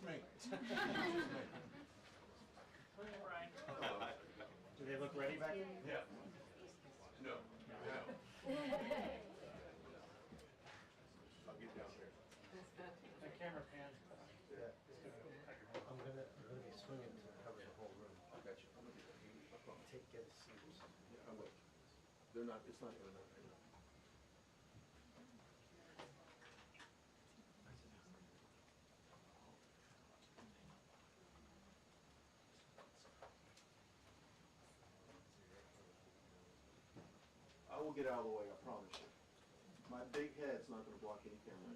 me. Do they look ready back here? Yeah. No. No. I'll get down there. The camera pan. Yeah. I'm gonna be swinging to cover the whole room. I got you. Get a seat. Yeah, I will. They're not, it's not gonna matter. I will get out of the way, I promise you. My big head's not gonna block any camera.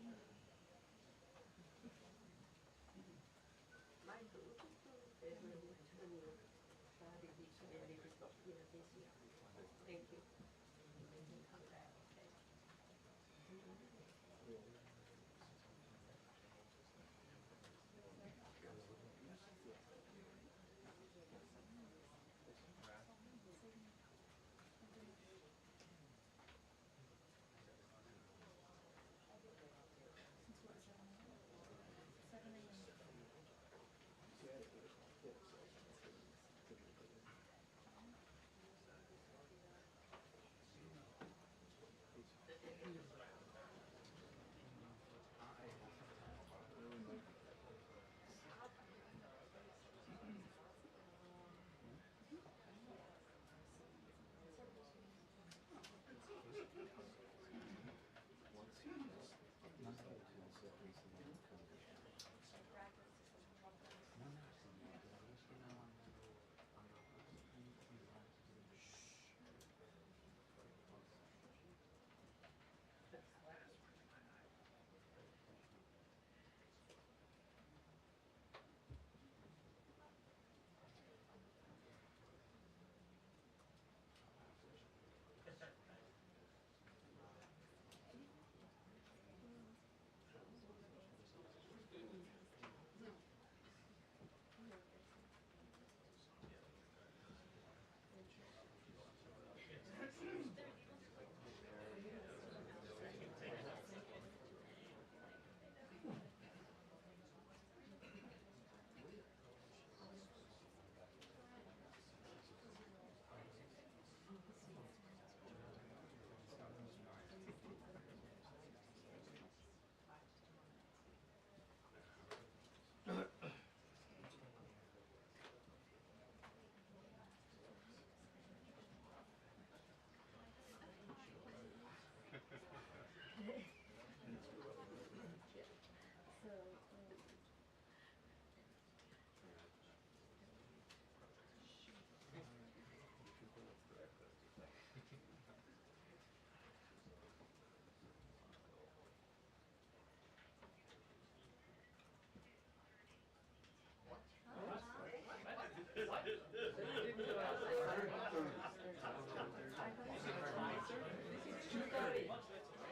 Thank you.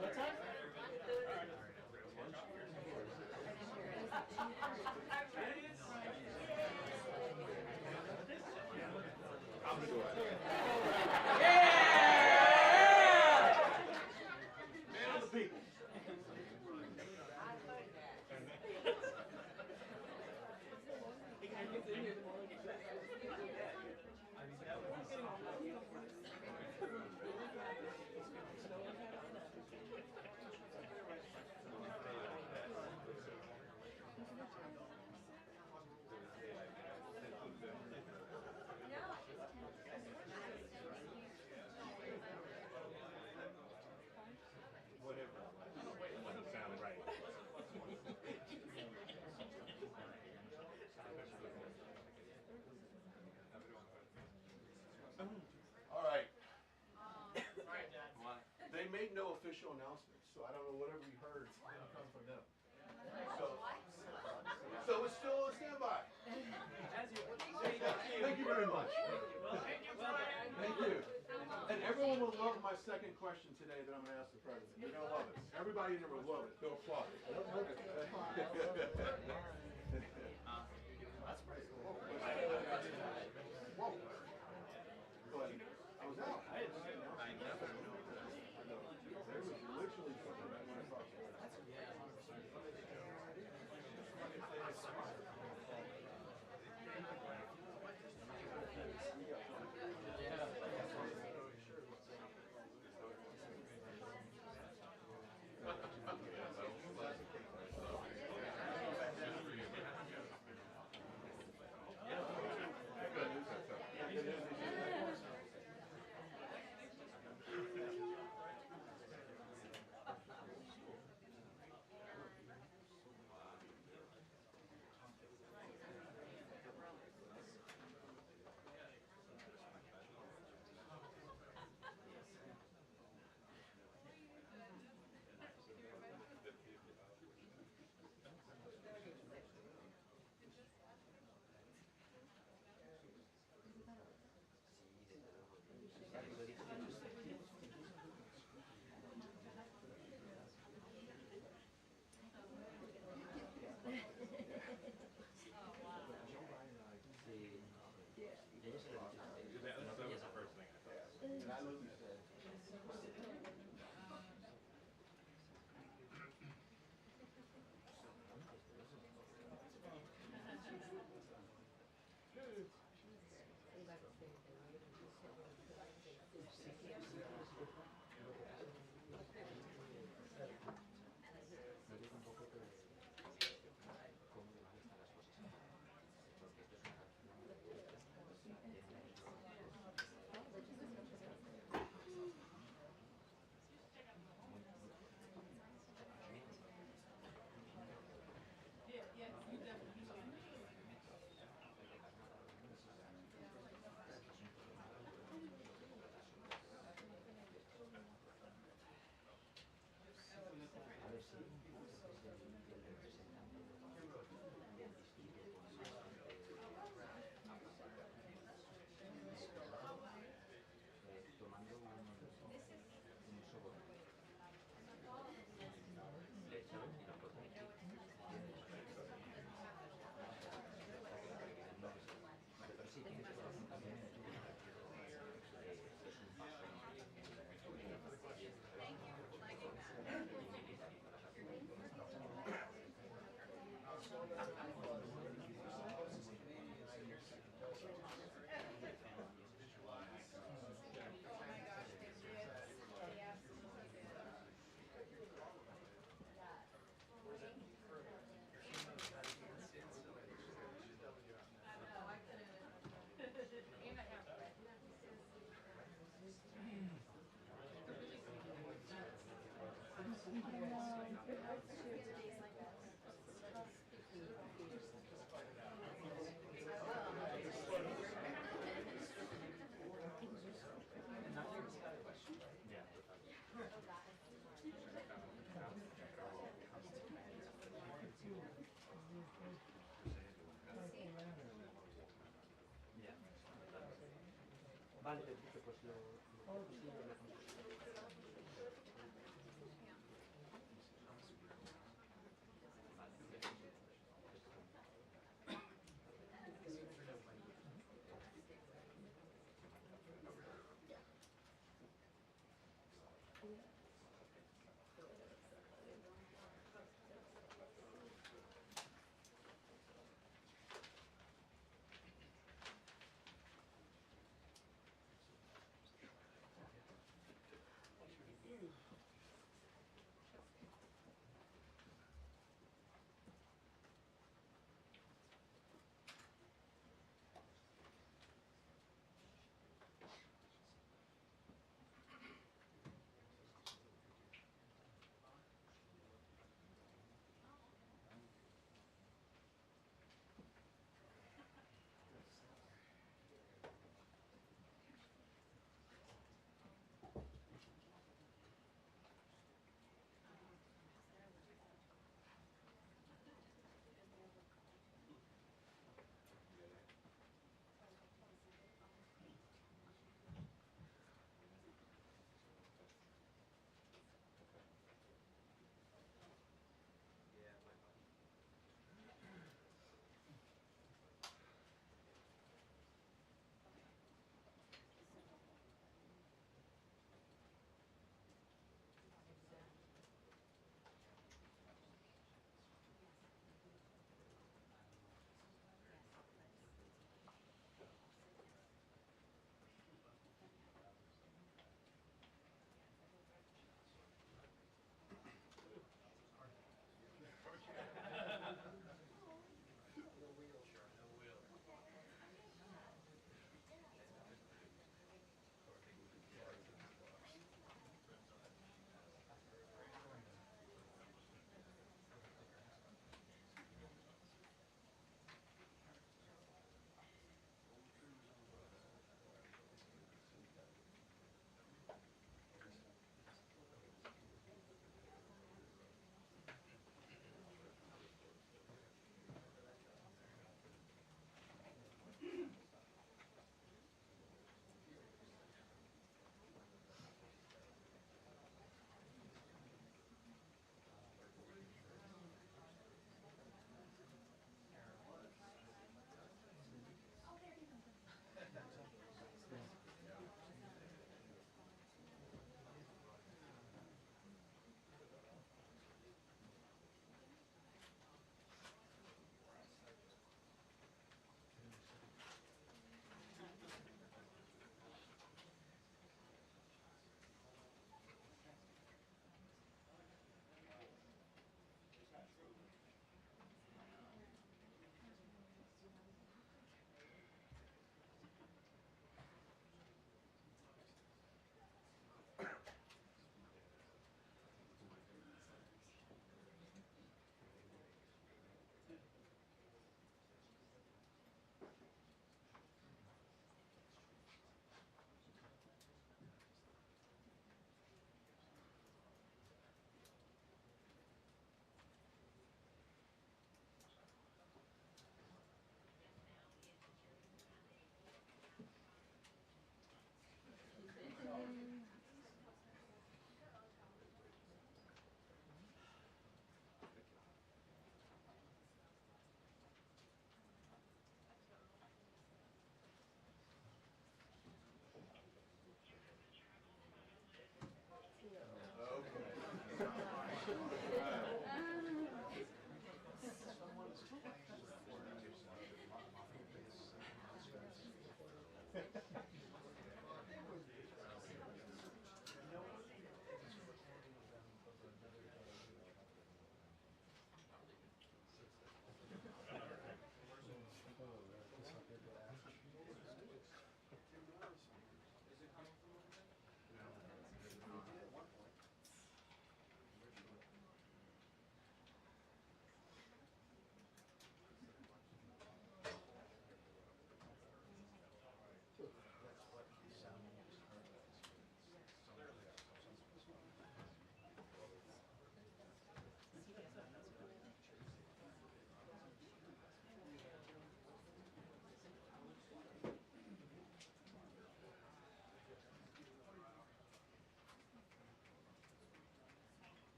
What time? Man of the people. Whatever. It doesn't sound right. All right. They made no official announcements, so I don't know whatever we heard is going to come from them. So it's still a standby. Thank you very much. Thank you. And everyone will love my second question today that I'm going to ask the president. They're going to love it. Everybody in there will love it. They'll applaud it. That's pretty cool. Whoa. But I was out. I didn't see it. There was literally something that went across the way. Vale, perfecto, pues lo sí, lo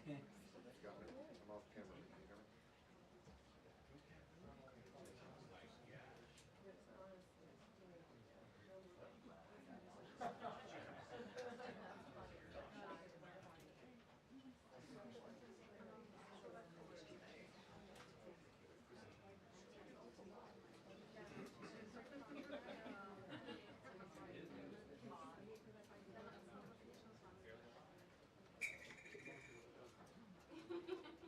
I'm off camera. Can you hear me?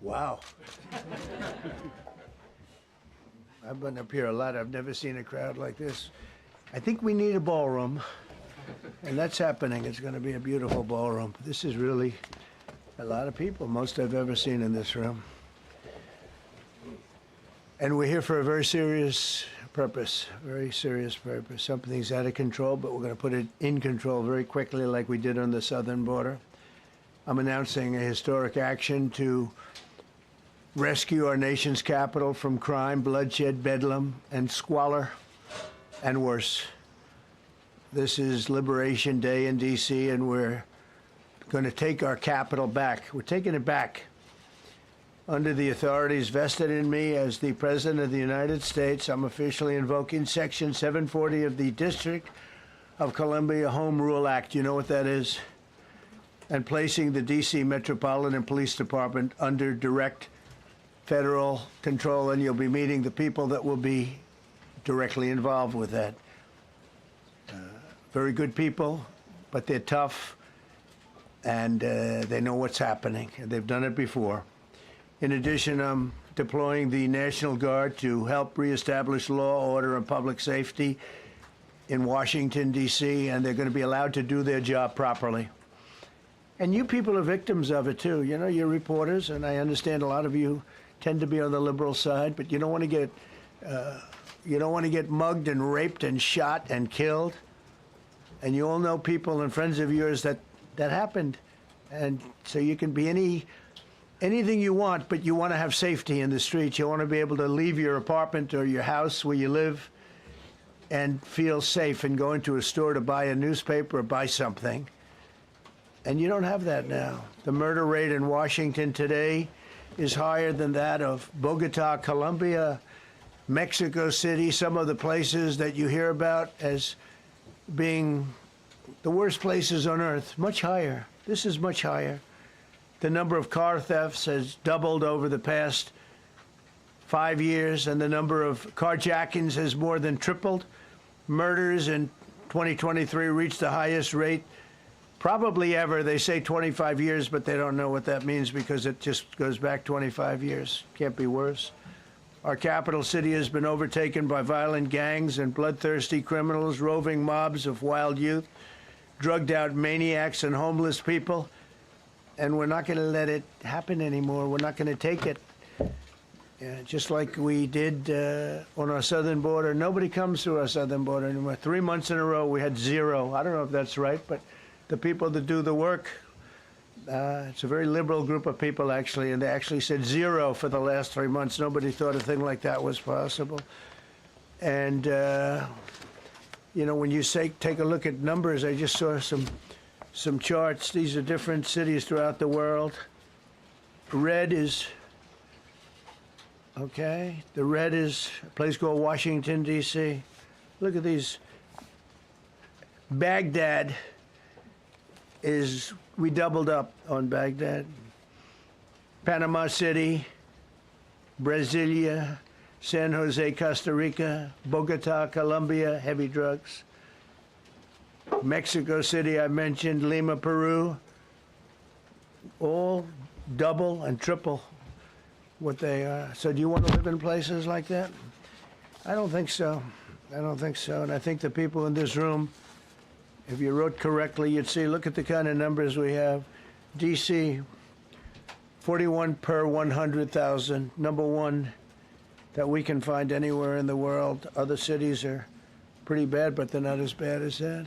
Wow. I've been up here a lot. I've never seen a crowd like this. I think we need a ballroom, and that's happening. It's going to be a beautiful ballroom. This is really a lot of people, most I've ever seen in this room. And we're here for a very serious purpose, very serious purpose. Something's out of control, but we're going to put it in control very quickly like we did on the southern border. I'm announcing a historic action to rescue our nation's capital from crime, bloodshed, bedlam, and squalor, and worse. This is Liberation Day in D.C., and we're going to take our capital back. We're taking it back. Under the authorities vested in me as the President of the United States, I'm officially invoking Section 740 of the District of Columbia Home Rule Act. You know what that is? And placing the D.C. Metropolitan Police Department under direct federal control, and you'll be meeting the people that will be directly involved with that. Very good people, but they're tough, and they know what's happening, and they've done it before. In addition, I'm deploying the National Guard to help reestablish law, order, and public safety in Washington, D.C., and they're going to be allowed to do their job properly. And you people are victims of it, too. You know, you're reporters, and I understand a lot of you tend to be on the liberal side, but you don't want to get mugged and raped and shot and killed. And you all know people and friends of yours that happened. And so you can be anything you want, but you want to have safety in the streets. You want to be able to leave your apartment or your house where you live and feel safe and go into a store to buy a newspaper or buy something. And you don't have that now. The murder rate in Washington today is higher than that of Bogota, Colombia, Mexico City, some of the places that you hear about as being the worst places on earth. Much higher. This is much higher. The number of car thefts has doubled over the past 5 years, and the number of carjackings has more than tripled. Murders in 2023 reached the highest rate probably ever. They say 25 years, but they don't know what that means because it just goes back 25 years. Can't be worse. Our capital city has been overtaken by violent gangs and bloodthirsty criminals, roving mobs of wild youth, drugged out maniacs and homeless people. And we're not going to let it happen anymore. We're not going to take it. Just like we did on our southern border. Nobody comes through our southern border anymore. 3 months in a row, we had zero. I don't know if that's right, but the people that do the work, it's a very liberal group of people, actually, and they actually said zero for the last 3 months. Nobody thought a thing like that was possible. And, you know, when you say take a look at numbers, I just saw some charts. These are different cities throughout the world. Red is, okay, the red is a place called Washington, D.C. Look at these. Baghdad is, we doubled up on Baghdad. Panama City, Brasilia, San Jose, Costa Rica, Bogota, Colombia, heavy drugs. Mexico City, I mentioned, Lima, Peru, all double and triple what they are. So do you want to live in places like that? I don't think so. I don't think so. And I think the people in this room, if you wrote correctly, you'd see, look at the kind of numbers we have. D.C., 41 per 100,000, number one that we can find anywhere in the world. Other cities are pretty bad, but they're not as bad as that.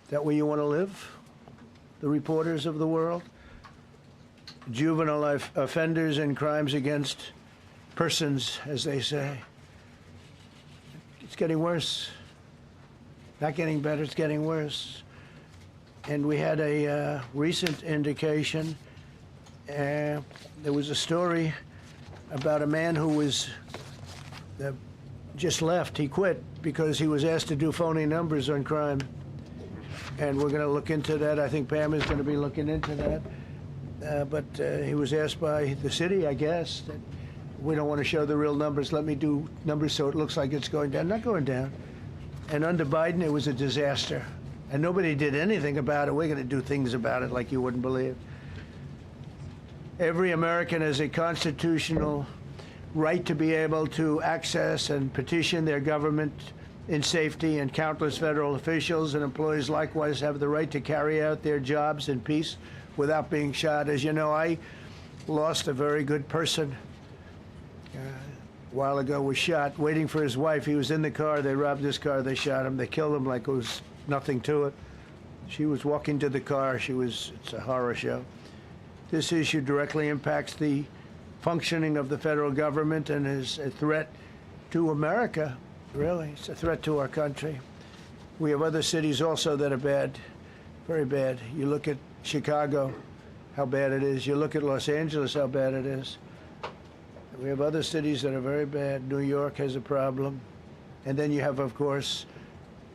That where you want to live? The reporters of the world? Juvenile offenders and crimes against persons, as they say. It's getting worse. Not getting better, it's getting worse. And we had a recent indication. There was a story about a man who was just left. He quit because he was asked to do phony numbers on crime. And we're going to look into that. I think Pam is going to be looking into that. But he was asked by the city, I guess, that we don't want to show the real numbers. Let me do numbers so it looks like it's going down. Not going down. And under Biden, it was a disaster. And nobody did anything about it. We're going to do things about it like you wouldn't believe. Every American has a constitutional right to be able to access and petition their government in safety, and countless federal officials and employees likewise have the right to carry out their jobs in peace without being shot. As you know, I lost a very good person a while ago, was shot waiting for his wife. He was in the car. They robbed his car. They shot him. They killed him like it was nothing to it. She was walking to the car. It's a horror show. This issue directly impacts the functioning of the federal government and is a threat to America, really. It's a threat to our country. We have other cities also that are bad, very bad. You look at Chicago, how bad it is. You look at Los Angeles, how bad it is. We have other cities that are very bad. New York has a problem. And then you have, of course,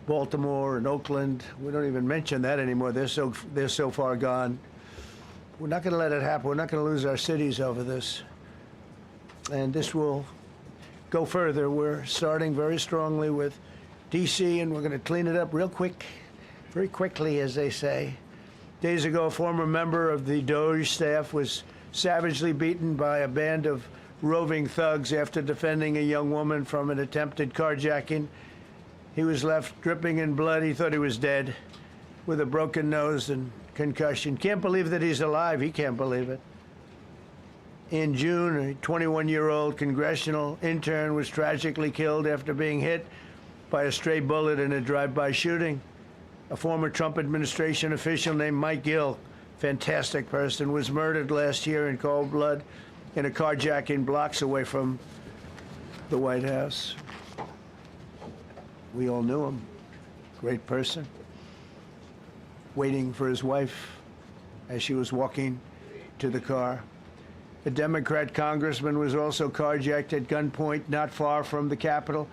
Baltimore and Oakland. We don't even mention that anymore. They're so far gone. We're not going to let it happen. We're not going to lose our cities over this. And this will go further. We're starting very strongly with D.C., and we're going to clean it up real quick, very quickly, as they say. Days ago, a former member of the DOJ staff was savagely beaten by a band of roving thugs after defending a young woman from an attempted carjacking. He was left dripping in blood. He thought he was dead, with a broken nose and concussion. Can't believe that he's alive. He can't believe it. In June, a 21-year-old congressional intern was tragically killed after being hit by a stray bullet in a drive-by shooting. A former Trump administration official named Mike Gill, fantastic person, was murdered last year in cold blood in a carjacking blocks away from the White House. We all knew him. Great person. Waiting for his wife as she was walking to the car. A Democrat congressman was also carjacked at gunpoint not far from the Capitol.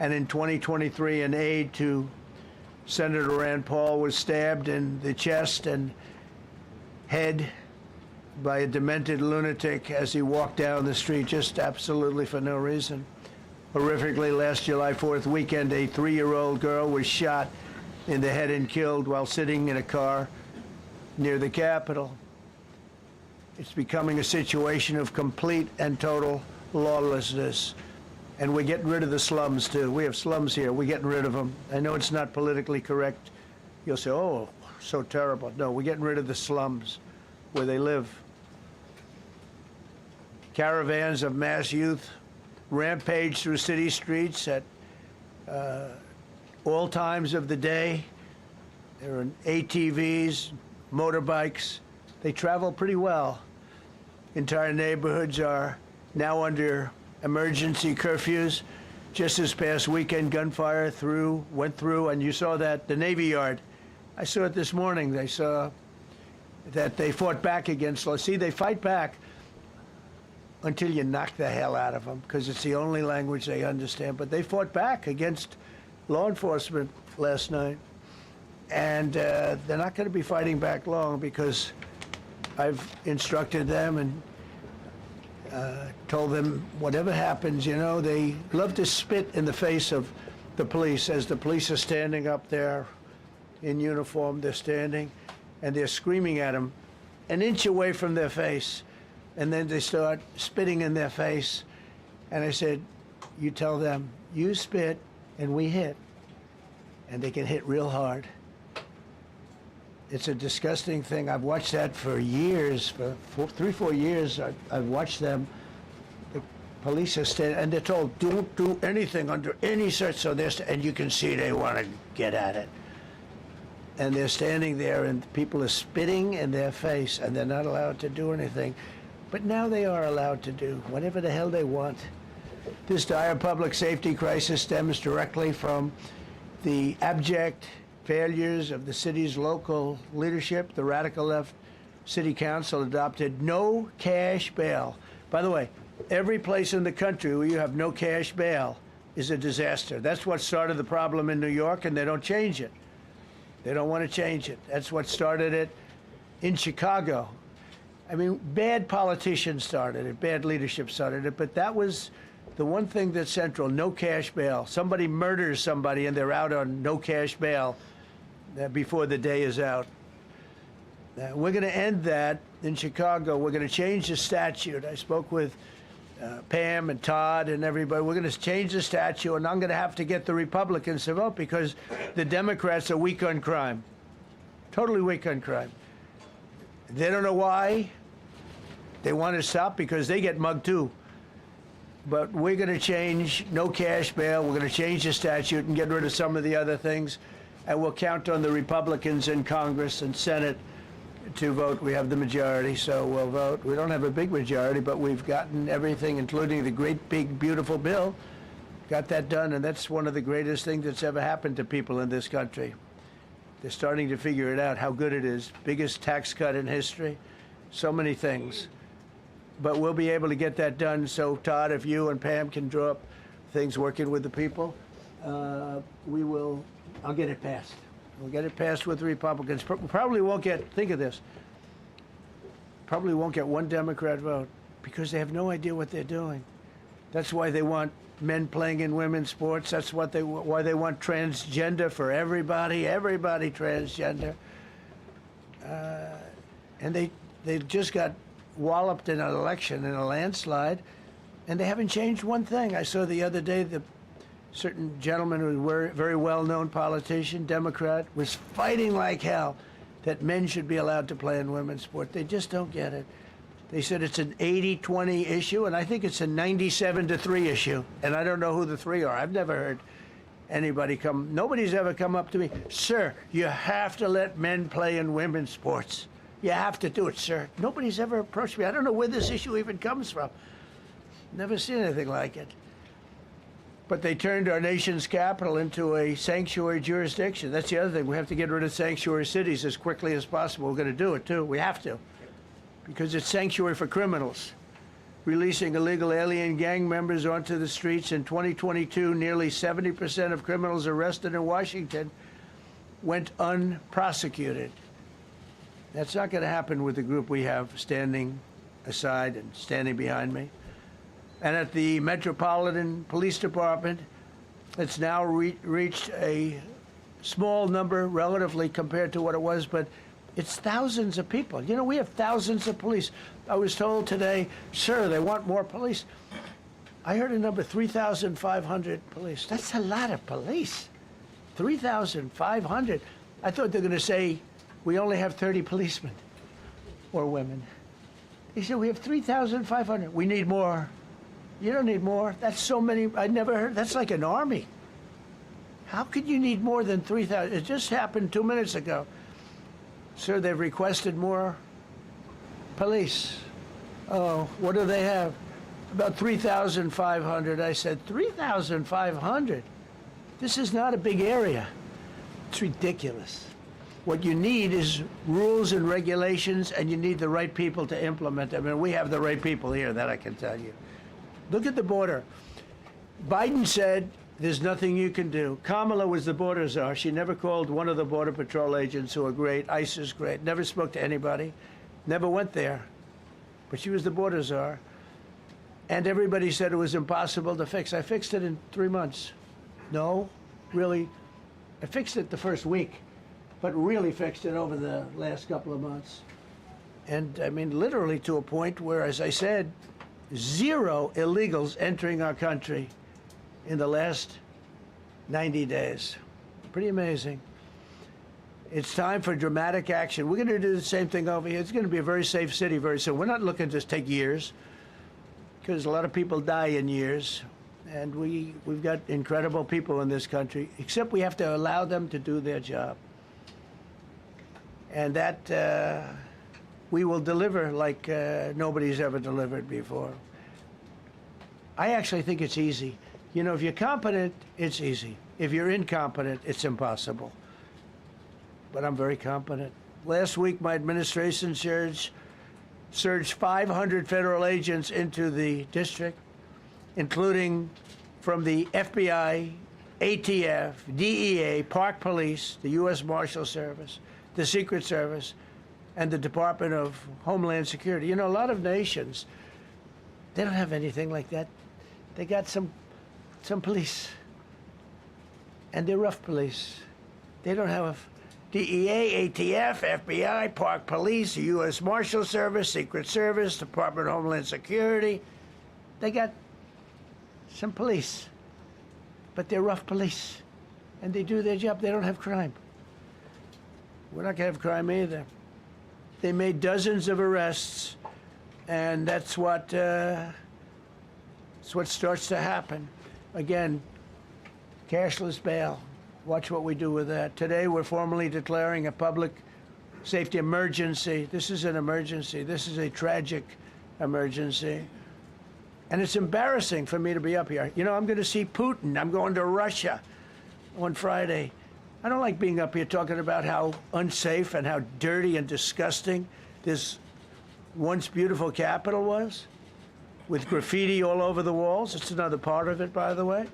And in 2023, an aide to Senator Rand Paul was stabbed in the chest and head by a demented lunatic as he walked down the street, just absolutely for no reason. Horrifically, last July 4th weekend, a 3-year-old girl was shot in the head and killed while sitting in a car near the Capitol. It's becoming a situation of complete and total lawlessness. And we're getting rid of the slums, too. We have slums here. We're getting rid of them. I know it's not politically correct. You'll say, oh, so terrible. No, we're getting rid of the slums where they live. Caravans of mass youth rampage through city streets at all times of the day. There are ATVs, motorbikes. They travel pretty well. Entire neighborhoods are now under emergency curfews. Just this past weekend, gunfire went through, and you saw that, the Navy Yard. I saw it this morning. They saw that they fought back against law. See, they fight back until you knock the hell out of them, because it's the only language they understand. But they fought back against law enforcement last night. And they're not going to be fighting back long, because I've instructed them and told them whatever happens, you know, they love to spit in the face of the police. As the police are standing up there in uniform, they're standing and they're screaming at them an inch away from their face. And then they start spitting in their face. And I said, you tell them, you spit and we hit. And they can hit real hard. It's a disgusting thing. I've watched that for years, for 3-4 years. I've watched them. The police are standing, and they're told, don't do anything under any search. So and you can see they want to get at it. And they're standing there, and people are spitting in their face, and they're not allowed to do anything. But now they are allowed to do whatever the hell they want. This dire public safety crisis stems directly from the abject failures of the city's local leadership. The radical left city council adopted no cash bail. By the way, every place in the country where you have no cash bail is a disaster. That's what started the problem in New York, and they don't change it. They don't want to change it. That's what started it in Chicago. I mean, bad politicians started it, bad leadership started it, but that was the one thing that's central, no cash bail. Somebody murders somebody and they're out on no cash bail before the day is out. We're going to end that in Chicago. We're going to change the statute. I spoke with Pam and Todd and everybody. We're going to change the statute, and I'm going to have to get the Republicans to vote because the Democrats are weak on crime. Totally weak on crime. They don't know why. They want to stop because they get mugged too. But we're going to change no cash bail. We're going to change the statute and get rid of some of the other things. And we'll count on the Republicans in Congress and Senate to vote. We have the majority, so we'll vote. We don't have a big majority, but we've gotten everything, including the great, big, beautiful bill. Got that done, and that's one of the greatest things that's ever happened to people in this country. They're starting to figure it out, how good it is. Biggest tax cut in history. So many things. But we'll be able to get that done. So, Todd, if you and Pam can draw up things working with the people, we will. I'll get it passed. We'll get it passed with the Republicans. Probably won't get, think of this, probably won't get one Democrat vote because they have no idea what they're doing. That's why they want men playing in women's sports. That's why they want transgender for everybody transgender. And they just got walloped in an election, in a landslide, and they haven't changed one thing. I saw the other day the certain gentleman who was a very well-known politician, Democrat, was fighting like hell that men should be allowed to play in women's sport. They just don't get it. They said it's an 80-20 issue, and I think it's a 97-3 issue. And I don't know who the three are. I've never heard anybody nobody's ever come up to me, sir, you have to let men play in women's sports. You have to do it, sir. Nobody's ever approached me. I don't know where this issue even comes from. Never seen anything like it. But they turned our nation's capital into a sanctuary jurisdiction. That's the other thing. We have to get rid of sanctuary cities as quickly as possible. We're going to do it, too. We have to. Because it's sanctuary for criminals. Releasing illegal alien gang members onto the streets in 2022, nearly 70% of criminals arrested in Washington went unprosecuted. That's not going to happen with the group we have standing aside and standing behind me. And at the Metropolitan Police Department, it's now reached a small number relatively compared to what it was, but it's thousands of people. You know, we have thousands of police. I was told today, sir, they want more police. I heard a number, 3,500 police. That's a lot of police. 3,500. I thought they were going to say, we only have 30 policemen or women. They said, we have 3,500. We need more. You don't need more. That's so many. I never heard. That's like an army. How could you need more than 3,000? It just happened 2 minutes ago. Sir, they've requested more police. Oh, what do they have? About 3,500. I said, 3,500? This is not a big area. It's ridiculous. What you need is rules and regulations, and you need the right people to implement them. And we have the right people here, that I can tell you. Look at the border. Biden said there's nothing you can do. Kamala was the border czar. She never called one of the Border Patrol agents who are great. ICE is great. Never spoke to anybody. Never went there. But she was the border czar. And everybody said it was impossible to fix. I fixed it in 3 months. No, really. I fixed it the first week, but really fixed it over the last couple of months. And I mean, literally to a point where, as I said, 0 illegals entering our country in the last 90 days. Pretty amazing. It's time for dramatic action. We're going to do the same thing over here. It's going to be a very safe city very soon. We're not looking to take years, because a lot of people die in years. And we've got incredible people in this country, except we have to allow them to do their job. And that we will deliver like nobody's ever delivered before. I actually think it's easy. You know, if you're competent, it's easy. If you're incompetent, it's impossible. But I'm very competent. Last week, my administration surged 500 federal agents into the district, including from the FBI, ATF, DEA, Park Police, the U.S. Marshal Service, the Secret Service, and the Department of Homeland Security. You know, a lot of nations, they don't have anything like that. They got some police, and they're rough police. They don't have DEA, ATF, FBI, Park Police, the U.S. Marshal Service, Secret Service, Department of Homeland Security. They got some police, but they're rough police, and they do their job. They don't have crime. We're not going to have crime either. They made dozens of arrests, and that's what starts to happen. Again, cashless bail. Watch what we do with that. Today, we're formally declaring a public safety emergency. This is an emergency. This is a tragic emergency. And it's embarrassing for me to be up here. You know, I'm going to see Putin. I'm going to Russia on Friday. I don't like being up here talking about how unsafe and how dirty and disgusting this once beautiful capital was, with graffiti all over the walls. It's another part of it, by the way,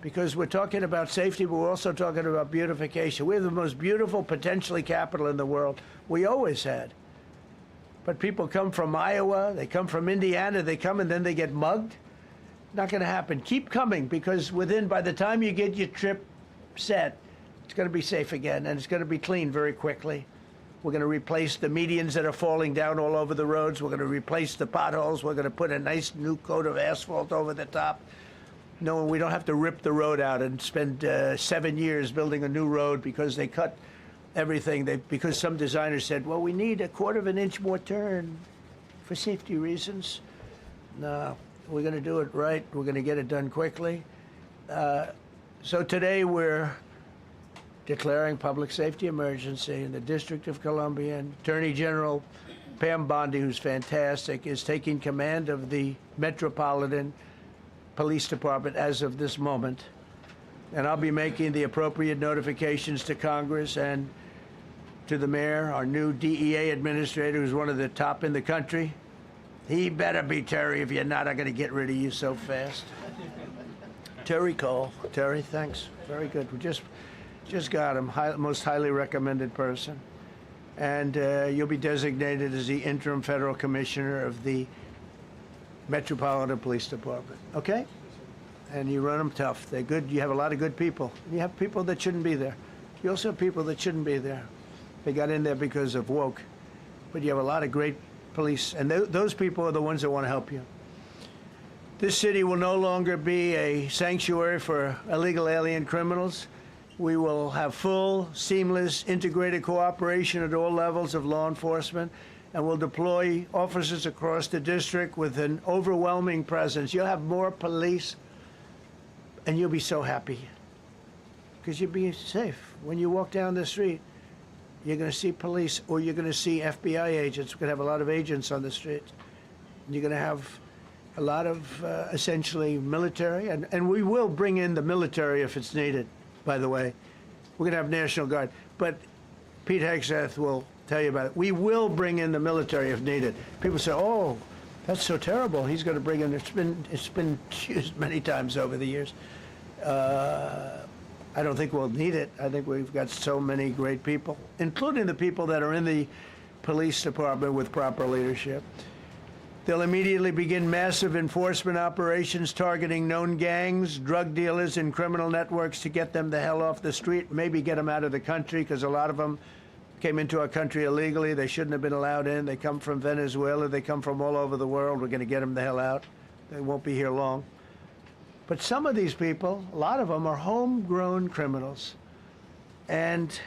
because we're talking about safety, but we're also talking about beautification. We have the most beautiful, potentially, capital in the world. We always had. But people come from Iowa, they come from Indiana, they come and then they get mugged. Not going to happen. Keep coming, because by the time you get your trip set, it's going to be safe again, and it's going to be clean very quickly. We're going to replace the medians that are falling down all over the roads. We're going to replace the potholes. We're going to put a nice new coat of asphalt over the top. No, we don't have to rip the road out and spend 7 years building a new road because they cut everything. Because some designers said, well, we need a 1/4 of an inch more turn for safety reasons. No, we're going to do it right. We're going to get it done quickly. So today we're declaring public safety emergency in the District of Columbia. And Attorney General Pam Bondi, who's fantastic, is taking command of the Metropolitan Police Department as of this moment. And I'll be making the appropriate notifications to Congress and to the mayor, our new DEA administrator, who's one of the top in the country. He better be Terry. If you're not, I'm going to get rid of you so fast. Terry Cole. Terry, thanks. Very good. We just got him. Most highly recommended person. And you'll be designated as the interim federal commissioner of the Metropolitan Police Department. Okay? And you run them tough. They're good. You have a lot of good people. You have people that shouldn't be there. You also have people that shouldn't be there. They got in there because of woke. But you have a lot of great police. And those people are the ones that want to help you. This city will no longer be a sanctuary for illegal alien criminals. We will have full, seamless, integrated cooperation at all levels of law enforcement, and we'll deploy officers across the district with an overwhelming presence. You'll have more police, and you'll be so happy, because you'll be safe. When you walk down the street, you're going to see police, or you're going to see FBI agents. We're going to have a lot of agents on the street. And you're going to have a lot of, essentially, military, and we will bring in the military if it's needed. By the way, we're going to have National Guard, but Pete Hegseth will tell you about it. We will bring in the military if needed. People say, "Oh, that's so terrible. He's going to bring in." It's been used many times over the years. I don't think we'll need it. I think we've got so many great people, including the people that are in the police department with proper leadership. They'll immediately begin massive enforcement operations targeting known gangs, drug dealers, and criminal networks to get them the hell off the street, maybe get them out of the country, because a lot of them came into our country illegally. They shouldn't have been allowed in. They come from Venezuela. They come from all over the world. We're going to get them the hell out. They won't be here long. But some of these people, a lot of them, are homegrown criminals. And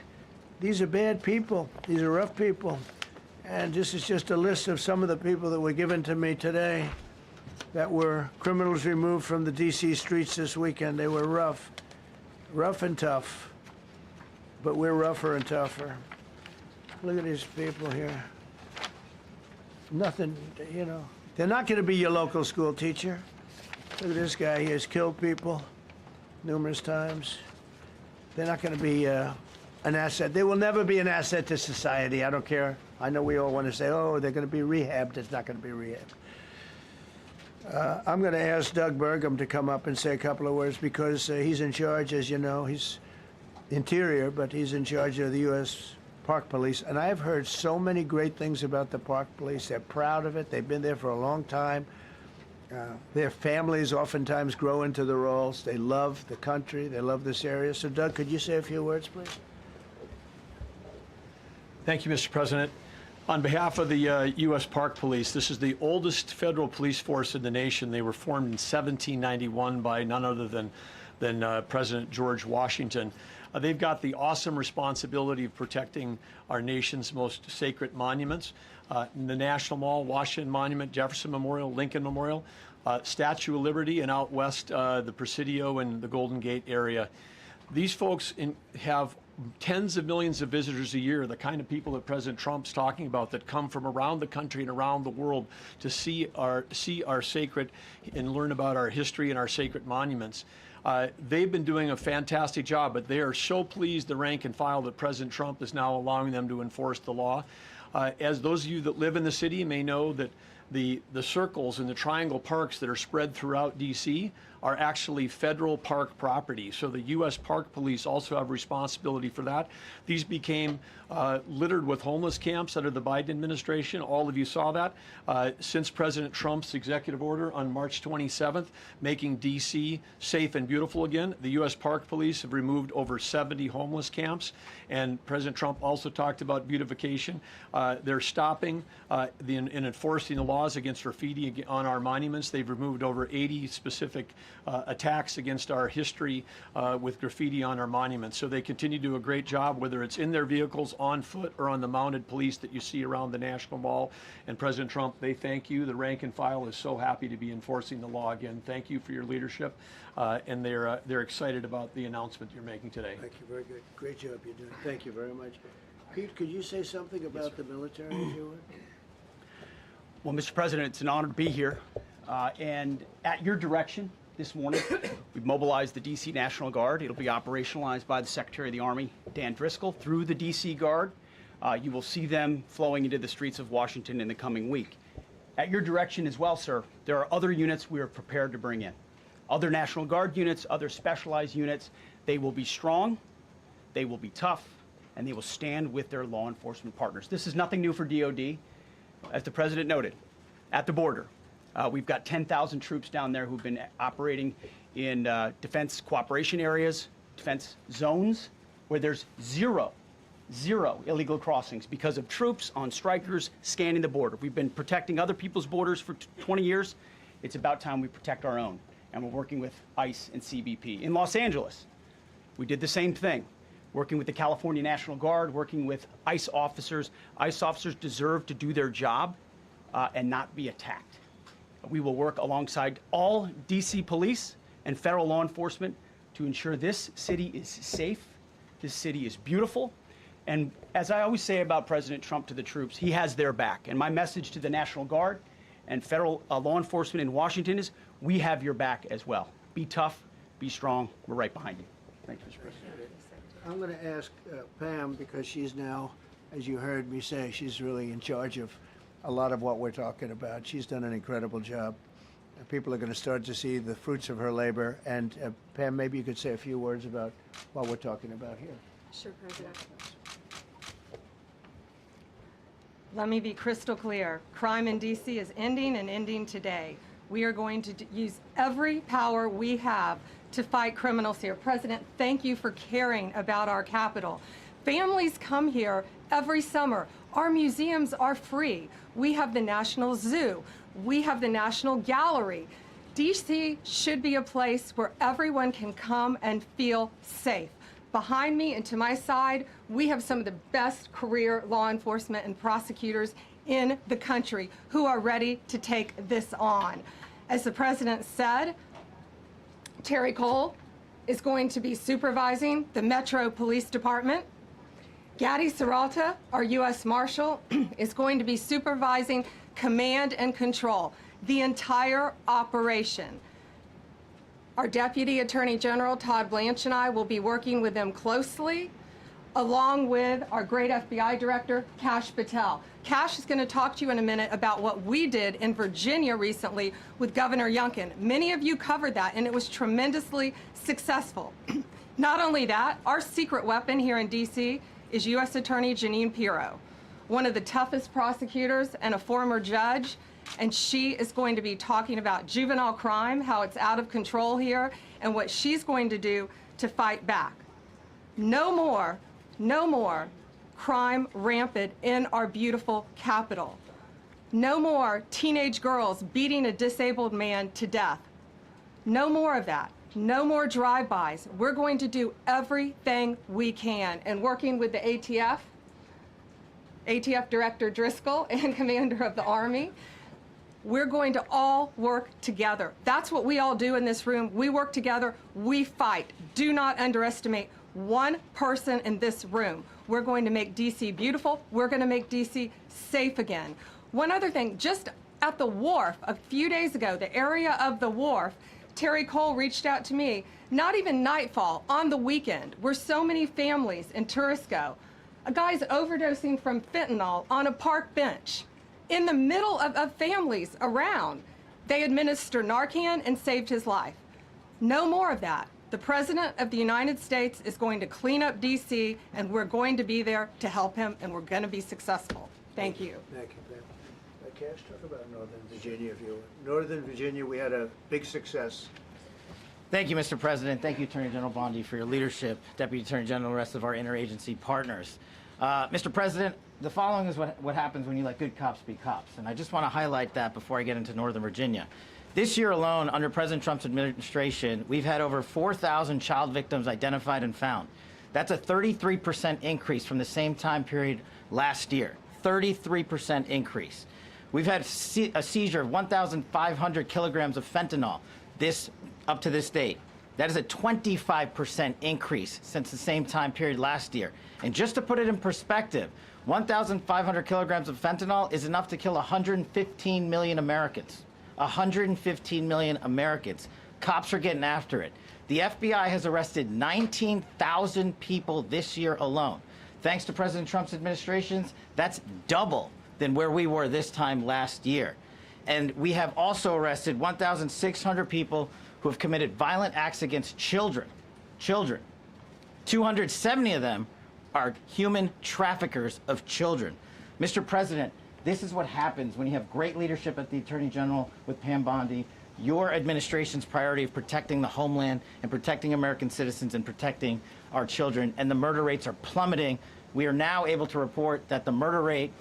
these are bad people. These are rough people. And this is just a list of some of the people that were given to me today that were criminals removed from the D.C. streets this weekend. They were rough and tough. But we're rougher and tougher. Look at these people here. Nothing, you know. They're not going to be your local school teacher. Look at this guy. He has killed people numerous times. They're not going to be an asset. They will never be an asset to society. I don't care. I know we all want to say, oh, they're going to be rehabbed. It's not going to be rehabbed. I'm going to ask Doug Burgum to come up and say a couple of words, because he's in charge, as you know. He's Interior, but he's in charge of the U.S. Park Police. And I've heard so many great things about the Park Police. They're proud of it. They've been there for a long time. Their families oftentimes grow into the roles. They love the country. They love this area. So, Doug, could you say a few words, please? Thank you, Mr. President. On behalf of the U.S. Park Police, this is the oldest federal police force in the nation. They were formed in 1791 by none other than President George Washington. They've got the awesome responsibility of protecting our nation's most sacred monuments. The National Mall, Washington Monument, Jefferson Memorial, Lincoln Memorial, Statue of Liberty, and out west, the Presidio and the Golden Gate area. These folks have tens of millions of visitors a year, the kind of people that President Trump's talking about that come from around the country and around the world to see our sacred and learn about our history and our sacred monuments. They've been doing a fantastic job, but they are so pleased, the rank and file, that President Trump is now allowing them to enforce the law. As those of you that live in the city may know, that the circles and the triangle parks that are spread throughout D.C. are actually federal park property. So the U.S. Park Police also have responsibility for that. These became littered with homeless camps under the Biden administration. All of you saw that. Since President Trump's executive order on March 27th, making D.C. safe and beautiful again, the U.S. Park Police have removed over 70 homeless camps. And President Trump also talked about beautification. They're stopping and enforcing the laws against graffiti on our monuments. They've removed over 80 specific attacks against our history with graffiti on our monuments. So they continue to do a great job, whether it's in their vehicles, on foot, or on the mounted police that you see around the National Mall. And President Trump, they thank you. The rank and file is so happy to be enforcing the law again. Thank you for your leadership, and they're excited about the announcement you're making today. Thank you, very good. Great job you're doing. Thank you very much. Pete, could you say something about the military, if you would? Well, Mr. President, it's an honor to be here. And at your direction this morning, we've mobilized the D.C. National Guard. It'll be operationalized by the Secretary of the Army, Dan Driscoll, through the D.C. Guard. You will see them flowing into the streets of Washington in the coming week. At your direction as well, sir, there are other units we are prepared to bring in. Other National Guard units, other specialized units. They will be strong, they will be tough, and they will stand with their law enforcement partners. This is nothing new for DOD. As the President noted, at the border, we've got 10,000 troops down there who've been operating in defense cooperation areas, defense zones, where there's zero illegal crossings because of troops on strikers scanning the border. We've been protecting other people's borders for 20 years. It's about time we protect our own, and we're working with ICE and CBP. In Los Angeles, we did the same thing, working with the California National Guard, working with ICE officers. ICE officers deserve to do their job and not be attacked. We will work alongside all D.C. police and federal law enforcement to ensure this city is safe, this city is beautiful, and as I always say about President Trump to the troops, he has their back. And my message to the National Guard and federal law enforcement in Washington is, we have your back as well. Be tough, be strong, we're right behind you. Thank you, Mr. President. I'm going to ask Pam, because she's now, as you heard me say, she's really in charge of a lot of what we're talking about. She's done an incredible job. People are going to start to see the fruits of her labor. And Pam, maybe you could say a few words about what we're talking about here. Sure, President. Let me be crystal clear. Crime in D.C. is ending, and ending today. We are going to use every power we have to fight criminals here. President, thank you for caring about our capital. Families come here every summer. Our museums are free. We have the National Zoo. We have the National Gallery. D.C. should be a place where everyone can come and feel safe. Behind me and to my side, we have some of the best career law enforcement and prosecutors in the country who are ready to take this on. As the President said, Terry Cole is going to be supervising the Metro Police Department. Gaddy Serralta, our U.S. Marshal, is going to be supervising command and control, the entire operation. Our Deputy Attorney General, Todd Blanche, and I will be working with them closely, along with our great FBI Director, Kash Patel. Kash is going to talk to you in a minute about what we did in Virginia recently with Governor Youngkin. Many of you covered that, and it was tremendously successful. Not only that, our secret weapon here in D.C. is U.S. Attorney Jeanine Pirro, one of the toughest prosecutors and a former judge. And she is going to be talking about juvenile crime, how it's out of control here, and what she's going to do to fight back. No more crime rampant in our beautiful capital. No more teenage girls beating a disabled man to death. No more of that. No more drive-bys. We're going to do everything we can. And working with the ATF Director Driscoll and Commander of the Army, we're going to all work together. That's what we all do in this room. We work together, we fight. Do not underestimate one person in this room. We're going to make DC beautiful. We're going to make DC safe again. One other thing, just at the wharf a few days ago, the area of the wharf, Terry Cole reached out to me, not even nightfall, on the weekend, where so many families in tourists go. A guy's overdosing from fentanyl on a park bench in the middle of families around. They administered Narcan and saved his life. No more of that. The President of the United States is going to clean up DC, and we're going to be there to help him, and we're going to be successful. Thank you. Thank you, Ben. Cash, talk about Northern Virginia, if you would. Northern Virginia, we had a big success. Thank you, Mr. President. Thank you, Attorney General Bondi, for your leadership, Deputy Attorney General, and the rest of our interagency partners. Mr. President, the following is what happens when you let good cops be cops, and I just want to highlight that before I get into Northern Virginia. This year alone, under President Trump's administration, we've had over 4,000 child victims identified and found. That's a 33% increase from the same time period last year. 33% increase. We've had a seizure of 1,500 kilograms of fentanyl up to this date. That is a 25% increase since the same time period last year. And just to put it in perspective, 1,500 kilograms of fentanyl is enough to kill 115 million Americans. 115 million Americans. Cops are getting after it. The FBI has arrested 19,000 people this year alone. Thanks to President Trump's administrations, that's double than where we were this time last year. And we have also arrested 1,600 people who have committed violent acts against children. 270 of them are human traffickers of children. Mr. President, this is what happens when you have great leadership at the Attorney General with Pam Bondi, your administration's priority of protecting the homeland and protecting American citizens and protecting our children, and the murder rates are plummeting. We are now able to report that the murder rate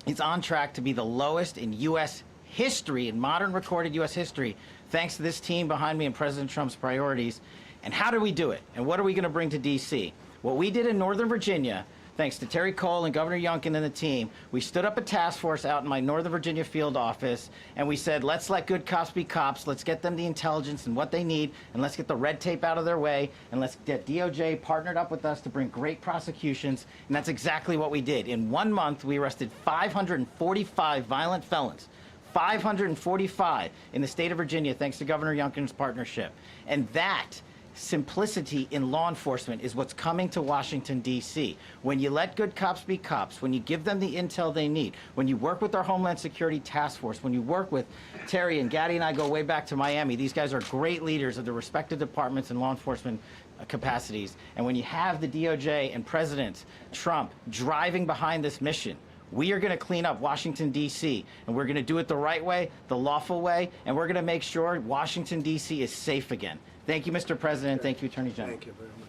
is on track to be the lowest in U.S. history, in modern recorded U.S. history, thanks to this team behind me and President Trump's priorities. And how do we do it? And what are we going to bring to D.C.? What we did in Northern Virginia, thanks to Terry Cole and Governor Youngkin and the team, we stood up a task force out in my Northern Virginia field office, and we said, let's let good cops be cops, let's get them the intelligence and what they need, and let's get the red tape out of their way, and let's get DOJ partnered up with us to bring great prosecutions, and that's exactly what we did. In 1 month, we arrested 545 violent felons. 545 in the state of Virginia, thanks to Governor Youngkin's partnership. And that simplicity in law enforcement is what's coming to Washington, D.C. When you let good cops be cops, when you give them the intel they need, when you work with our Homeland Security Task Force, when you work with Terry and Gaddy and I go way back to Miami, these guys are great leaders of the respective departments and law enforcement capacities. And when you have the DOJ and President Trump driving behind this mission, we are going to clean up Washington, D.C., and we're going to do it the right way, the lawful way, and we're going to make sure Washington, D.C. is safe again. Thank you, Mr. President. Thank you, Attorney General. Thank you very much.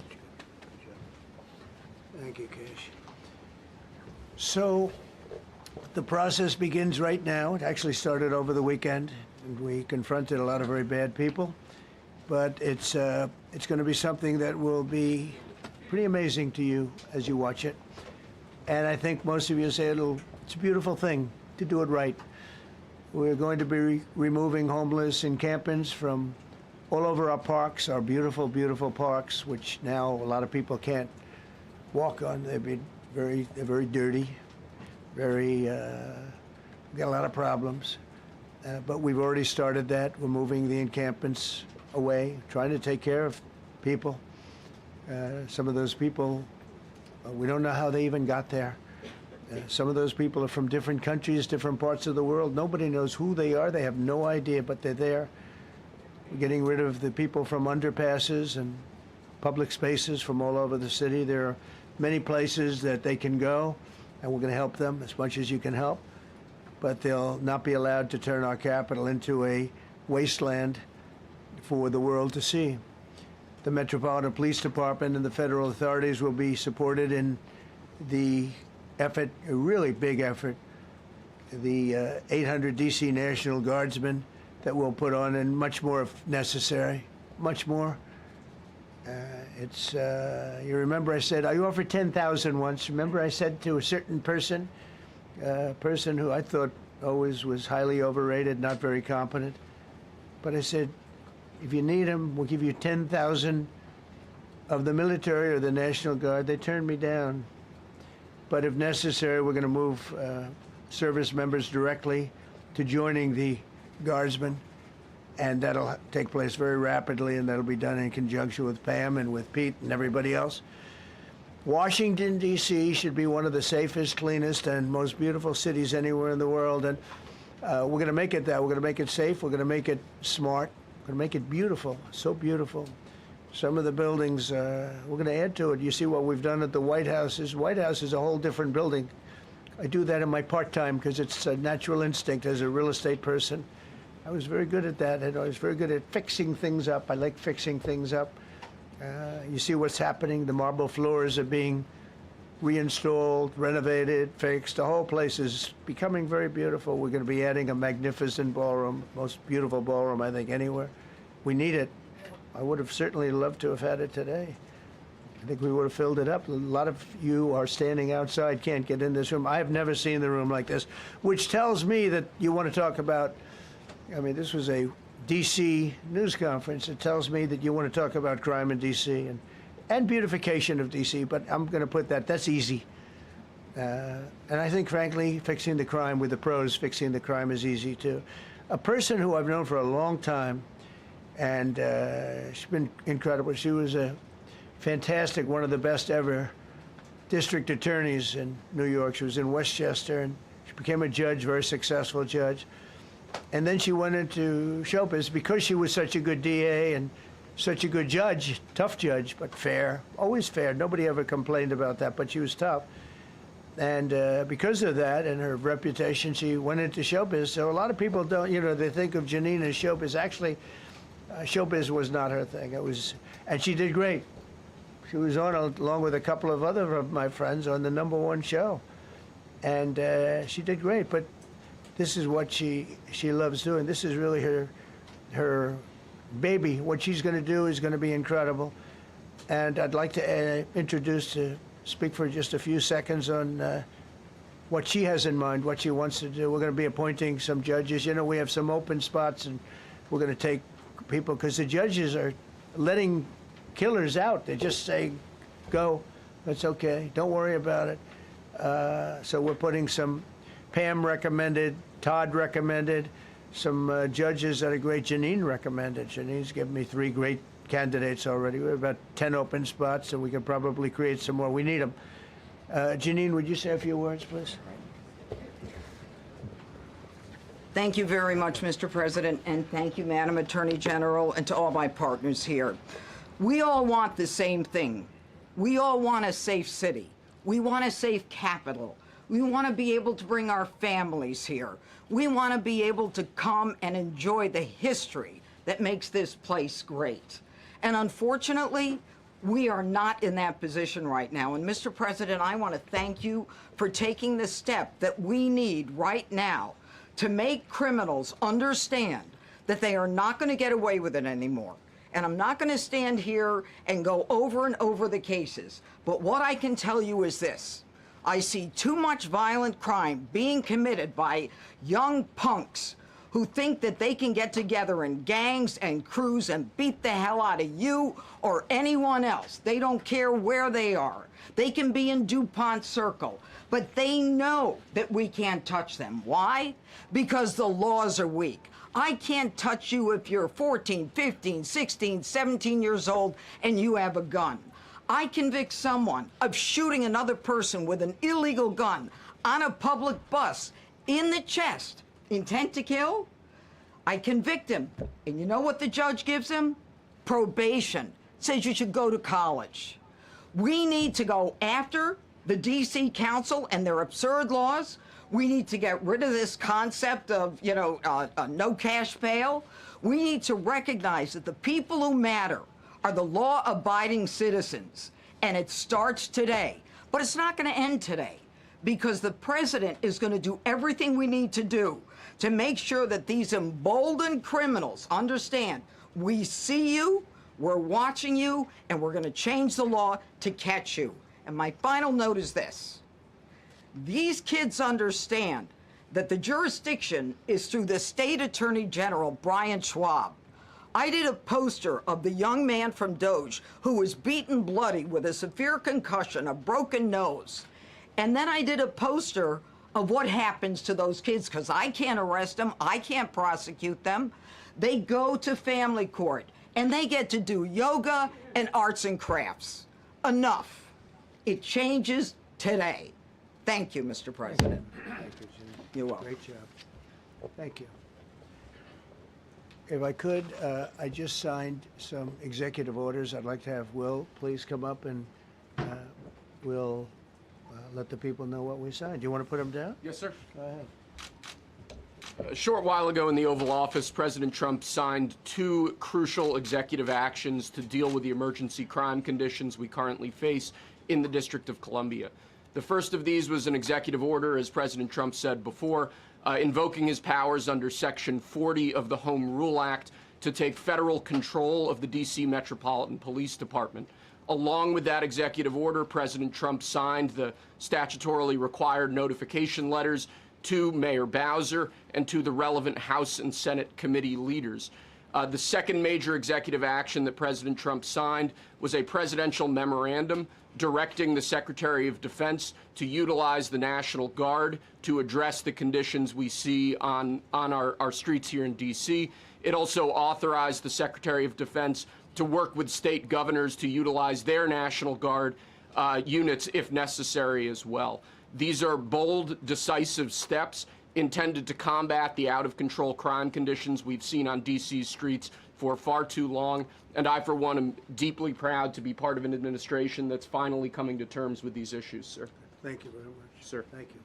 Thank you, Cash. So the process begins right now. It actually started over the weekend, and we confronted a lot of very bad people. But it's going to be something that will be pretty amazing to you as you watch it. And I think most of you say it's a beautiful thing to do it right. We're going to be removing homeless encampments from all over our parks, our beautiful, beautiful parks, which now a lot of people can't walk on. They're very dirty, we've got a lot of problems. But we've already started that. We're moving the encampments away, trying to take care of people. Some of those people, we don't know how they even got there. Some of those people are from different countries, different parts of the world. Nobody knows who they are. They have no idea, but they're there. We're getting rid of the people from underpasses and public spaces from all over the city. There are many places that they can go, and we're going to help them as much as you can help. But they'll not be allowed to turn our capital into a wasteland for the world to see. The Metropolitan Police Department and the federal authorities will be supported in the effort, a really big effort, the 800 DC National Guardsmen that we'll put on, and much more if necessary, much more. You remember I said, I offered 10,000 once. Remember I said to a certain person, a person who I thought always was highly overrated, not very competent. But I said, if you need them, we'll give you 10,000 of the military or the National Guard. They turned me down. But if necessary, we're going to move service members directly to joining the Guardsmen. And that'll take place very rapidly, and that'll be done in conjunction with Pam and with Pete and everybody else. Washington, D.C. should be one of the safest, cleanest, and most beautiful cities anywhere in the world. And we're going to make it that. We're going to make it safe. We're going to make it smart. We're going to make it beautiful, so beautiful. Some of the buildings, we're going to add to it. You see what we've done at the White House. White House is a whole different building. I do that in my part-time because it's a natural instinct as a real estate person. I was very good at that, and I was very good at fixing things up. I like fixing things up. You see what's happening. The marble floors are being reinstalled, renovated, fixed. The whole place is becoming very beautiful. We're going to be adding a magnificent ballroom, most beautiful ballroom, I think, anywhere. We need it. I would have certainly loved to have had it today. I think we would have filled it up. A lot of you are standing outside, can't get in this room. I have never seen the room like this, which tells me that you want to talk about, I mean, this was a D.C. news conference. It tells me that you want to talk about crime in D.C. and beautification of D.C., but I'm going to put that, that's easy. And I think, frankly, fixing the crime with the pros, fixing the crime is easy, too. A person who I've known for a long time, and she's been incredible. She was a fantastic, one of the best ever district attorneys in New York. She was in Westchester, and she became a judge, very successful judge. And then she went into showbiz because she was such a good DA and such a good judge, tough judge, but fair, always fair. Nobody ever complained about that, but she was tough. And because of that and her reputation, she went into showbiz. So a lot of people don't, they think of Janine as showbiz. Actually, showbiz was not her thing. It was, and she did great. She was on, along with a couple of other of my friends, on the #1 show. And she did great, but this is what she loves doing. This is really her baby. What she's going to do is going to be incredible. And I'd like to speak for just a few seconds on what she has in mind, what she wants to do. We're going to be appointing some judges. We have some open spots, and we're going to take people, because the judges are letting killers out. They just say, go, that's okay, don't worry about it. So we're putting some, Pam recommended, Todd recommended, some judges that are great. Janine recommended. Janine's given me 3 great candidates already. We have about 10 open spots, and we can probably create some more. We need them. Janine, would you say a few words, please? Thank you very much, Mr. President, and thank you, Madam Attorney General, and to all my partners here. We all want the same thing. We all want a safe city. We want a safe capital. We want to be able to bring our families here. We want to be able to come and enjoy the history that makes this place great. And unfortunately, we are not in that position right now. And Mr. President, I want to thank you for taking the step that we need right now to make criminals understand that they are not going to get away with it anymore. And I'm not going to stand here and go over and over the cases. But what I can tell you is this. I see too much violent crime being committed by young punks who think that they can get together in gangs and crews and beat the hell out of you or anyone else. They don't care where they are. They can be in DuPont Circle, but they know that we can't touch them. Why? Because the laws are weak. I can't touch you if you're 14, 15, 16, 17 years old and you have a gun. I convict someone of shooting another person with an illegal gun on a public bus in the chest, intent to kill. I convict him. And you know what the judge gives him? Probation. Says you should go to college. We need to go after the D.C. Council and their absurd laws. We need to get rid of this concept of, no cash bail. We need to recognize that the people who matter are the law-abiding citizens. And it starts today But it's not going to end today, because the president is going to do everything we need to do to make sure that these emboldened criminals understand we see you, we're watching you, and we're going to change the law to catch you. And my final note is this. These kids understand that the jurisdiction is through the State Attorney General, Brian Schwab. I did a poster of the young man from Doge who was beaten bloody with a severe concussion, a broken nose. And then I did a poster of what happens to those kids, because I can't arrest them, I can't prosecute them. They go to family court, and they get to do yoga and arts and crafts. Enough. It changes today. Thank you, Mr. President. Thank you, Jim. You're welcome. Great job. Thank you. If I could, I just signed some executive orders. I'd like to have Will please come up, and we'll let the people know what we signed. Do you want to put them down? Yes, sir. Go ahead. A short while ago in the Oval Office, President Trump signed 2 crucial executive actions to deal with the emergency crime conditions we currently face in the District of Columbia. The first of these was an executive order, as President Trump said before, invoking his powers under Section 40 of the Home Rule Act to take federal control of the D.C. Metropolitan Police Department. Along with that executive order, President Trump signed the statutorily required notification letters to Mayor Bowser and to the relevant House and Senate committee leaders. The second major executive action that President Trump signed was a presidential memorandum directing the Secretary of Defense to utilize the National Guard to address the conditions we see on our streets here in D.C. It also authorized the Secretary of Defense to work with state governors to utilize their National Guard units if necessary as well. These are bold, decisive steps intended to combat the out-of-control crime conditions we've seen on D.C.'s streets for far too long, and I, for one, am deeply proud to be part of an administration that's finally coming to terms with these issues, sir. Thank you very much. Sir. Thank you.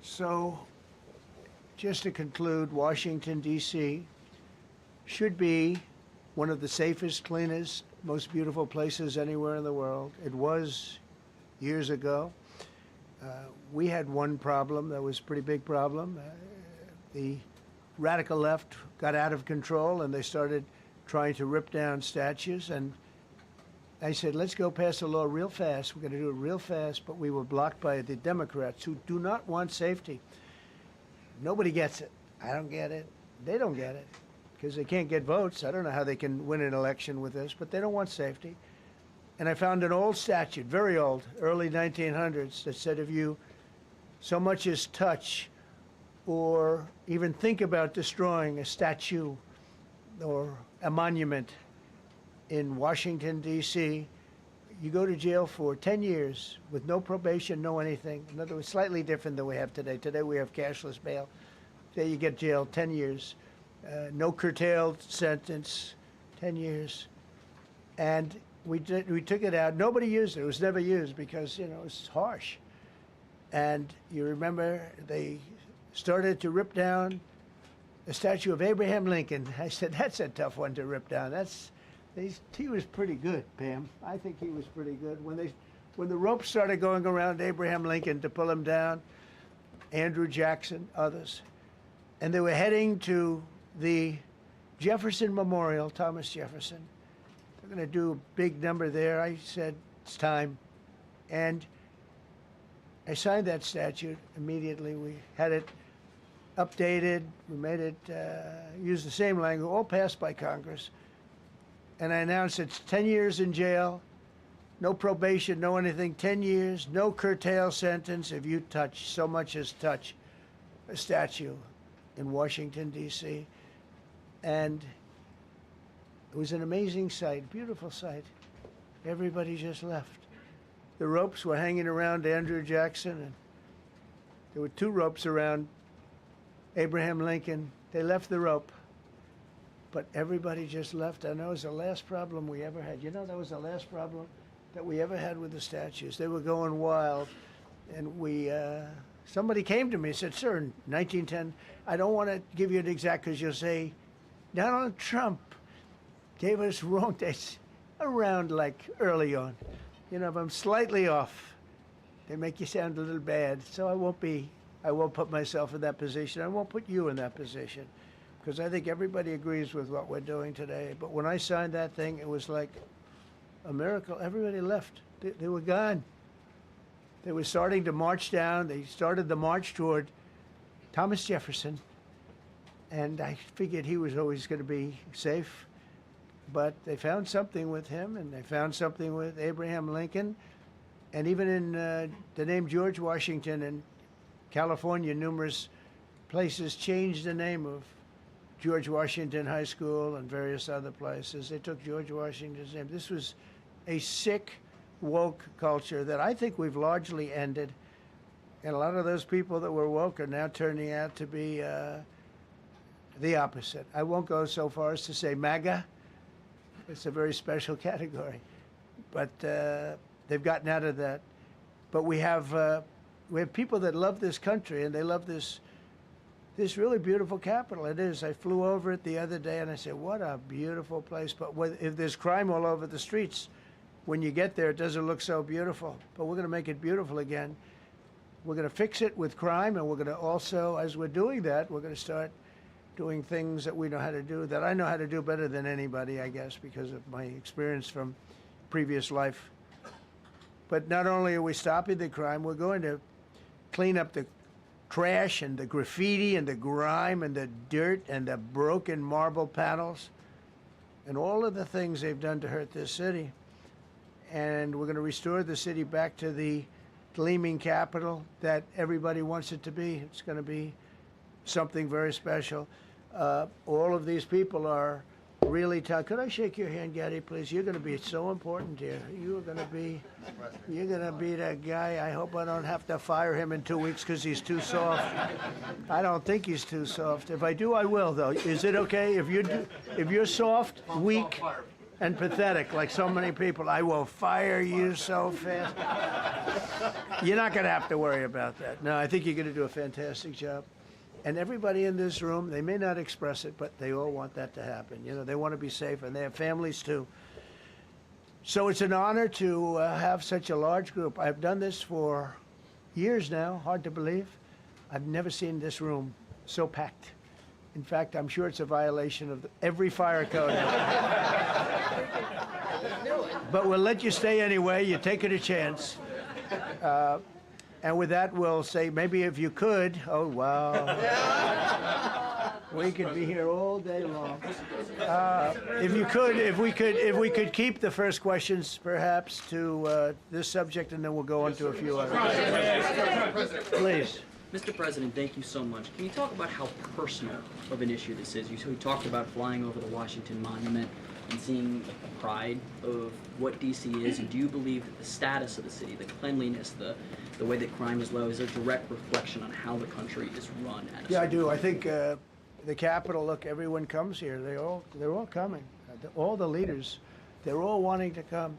So, just to conclude, Washington, D.C. should be one of the safest, cleanest, most beautiful places anywhere in the world. It was years ago. We had one problem that was a pretty big problem. The radical left got out of control, and they started trying to rip down statues. And I said, let's go pass a law real fast. We're going to do it real fast. But we were blocked by the Democrats, who do not want safety. Nobody gets it. I don't get it. They don't get it, because they can't get votes. I don't know how they can win an election with this, but they don't want safety. And I found an old statute, very old, early 1900s, that said if you so much as touch or even think about destroying a statue or a monument in Washington, D.C., you go to jail for 10 years with no probation, no anything. In other words, slightly different than we have today. Today we have cashless bail. There you get jailed 10 years. No curtailed sentence, 10 years. And we took it out. Nobody used it. It was never used because, you know, it was harsh. And you remember they started to rip down the statue of Abraham Lincoln. I said, that's a tough one to rip down. He was pretty good, Pam. I think he was pretty good. When the ropes started going around Abraham Lincoln to pull him down, Andrew Jackson, others, and they were heading to the Jefferson Memorial, Thomas Jefferson. They're going to do a big number there. I said, it's time. And I signed that statute immediately. We had it updated. We made it use the same language, all passed by Congress. And I announced it's 10 years in jail, no probation, no anything, 10 years, no curtail sentence if you touch, so much as touch a statue in Washington, D.C. And it was an amazing sight, beautiful sight. Everybody just left. The ropes were hanging around Andrew Jackson, and there were 2 ropes around Abraham Lincoln. They left the rope, but everybody just left. And that was the last problem we ever had. You know, that was the last problem that we ever had with the statues. They were going wild, and somebody came to me and said, sir, in 1910, I don't want to give you an exact, because you'll say, Donald Trump gave us wrong dates around like early on. You know, if I'm slightly off, they make you sound a little bad. So I won't put myself in that position. I won't put you in that position, because I think everybody agrees with what we're doing today. But when I signed that thing, it was like a miracle. Everybody left. They were gone. They were starting to march down. They started the march toward Thomas Jefferson, and I figured he was always going to be safe. But they found something with him, and they found something with Abraham Lincoln, and even in the name George Washington in California, numerous places changed the name of George Washington High School and various other places. They took George Washington's name. This was a sick, woke culture that I think we've largely ended. And a lot of those people that were woke are now turning out to be the opposite. I won't go so far as to say MAGA. It's a very special category. But they've gotten out of that. But we have people that love this country, and they love this really beautiful capital. It is. I flew over it the other day, and I said, what a beautiful place. But if there's crime all over the streets, when you get there, it doesn't look so beautiful. But we're going to make it beautiful again. We're going to fix it with crime, and we're going to also, as we're doing that, we're going to start doing things that we know how to do, that I know how to do better than anybody, I guess, because of my experience from previous life. But not only are we stopping the crime, we're going to clean up the trash and the graffiti and the grime and the dirt and the broken marble panels and all of the things they've done to hurt this city. And we're going to restore the city back to the gleaming capital that everybody wants it to be. It's going to be something very special. All of these people are really tough. Could I shake your hand, Gaddy, please? You're going to be so important here. You're going to be that guy. I hope I don't have to fire him in 2 weeks because he's too soft. I don't think he's too soft. If I do, I will, though. Is it okay if you're soft, weak, and pathetic, like so many people? I will fire you so fast. You're not going to have to worry about that. No, I think you're going to do a fantastic job. And everybody in this room, they may not express it, but they all want that to happen. You know, they want to be safe, and they have families too. So it's an honor to have such a large group. I've done this for years now, hard to believe. I've never seen this room so packed. In fact, I'm sure it's a violation of every fire code. But we'll let you stay anyway. You're taking a chance. And with that, we'll say, maybe if you could, oh, wow. We could be here all day long. If we could keep the first questions, perhaps, to this subject, and then we'll go on to a few others. Please. Mr. President, thank you so much. Can you talk about how personal of an issue this is? You talked about flying over the Washington Monument and seeing the pride of what D.C. is, and do you believe that the status of the city, the cleanliness, the way that crime is low, is a direct reflection on how the country is run? Yeah, I do. I think the Capitol, look, everyone comes here. They're all coming. All the leaders, they're all wanting to come.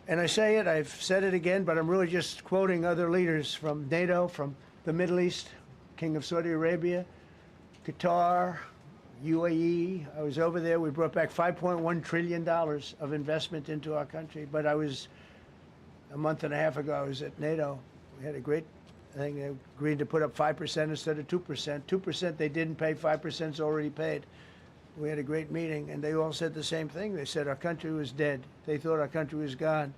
And I say it, I've said it again, but I'm really just quoting other leaders from NATO, from the Middle East, King of Saudi Arabia, Qatar, UAE. I was over there. We brought back $5.1 trillion of investment into our country. But a month and a half ago, I was at NATO. We had a great thing. They agreed to put up 5% instead of 2%. 2% they didn't pay, 5% is already paid. We had a great meeting, and they all said the same thing. They said our country was dead. They thought our country was gone.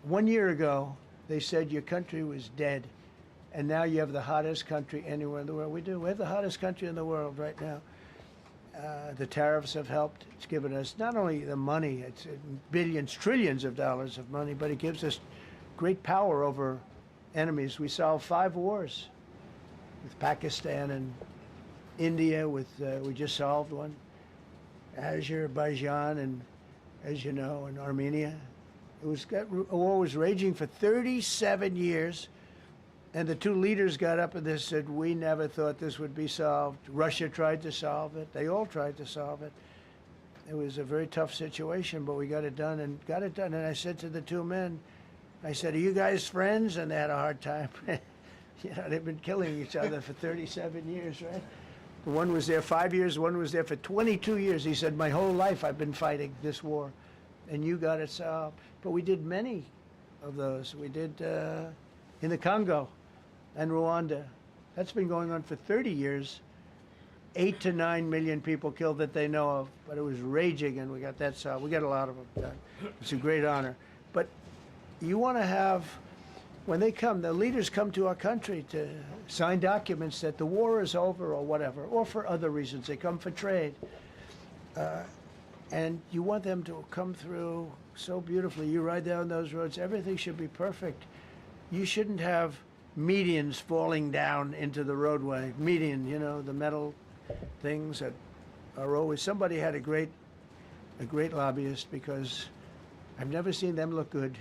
1 year ago, they said your country was dead. And now you have the hottest country anywhere in the world. We do. We have the hottest country in the world right now. The tariffs have helped. It's given us not only the money, it's billions, trillions of dollars of money, but it gives us great power over enemies. We solved 5 wars with Pakistan and India. We just solved one. Azerbaijan and, as you know, and Armenia. A war was raging for 37 years. And the 2 leaders got up and they said, we never thought this would be solved. Russia tried to solve it. They all tried to solve it. It was a very tough situation, but we got it done. And I said to the 2 men, I said, are you guys friends? And they had a hard time. They've been killing each other for 37 years, right? One was there 5 years, one was there for 22 years. He said, my whole life I've been fighting this war. and you got it solved. But we did many of those. We did in the Congo and Rwanda. That's been going on for 30 years. 8 to 9 million people killed that they know of, but it was raging, and we got that solved. We got a lot of them done. It's a great honor. But you want to have, when they come, the leaders come to our country to sign documents that the war is over or whatever, or for other reasons. They come for trade. And you want them to come through so beautifully. You ride down those roads, everything should be perfect. You shouldn't have medians falling down into the roadway. Median, you know, the metal things that are always, somebody had a great lobbyist, because I've never seen them look good.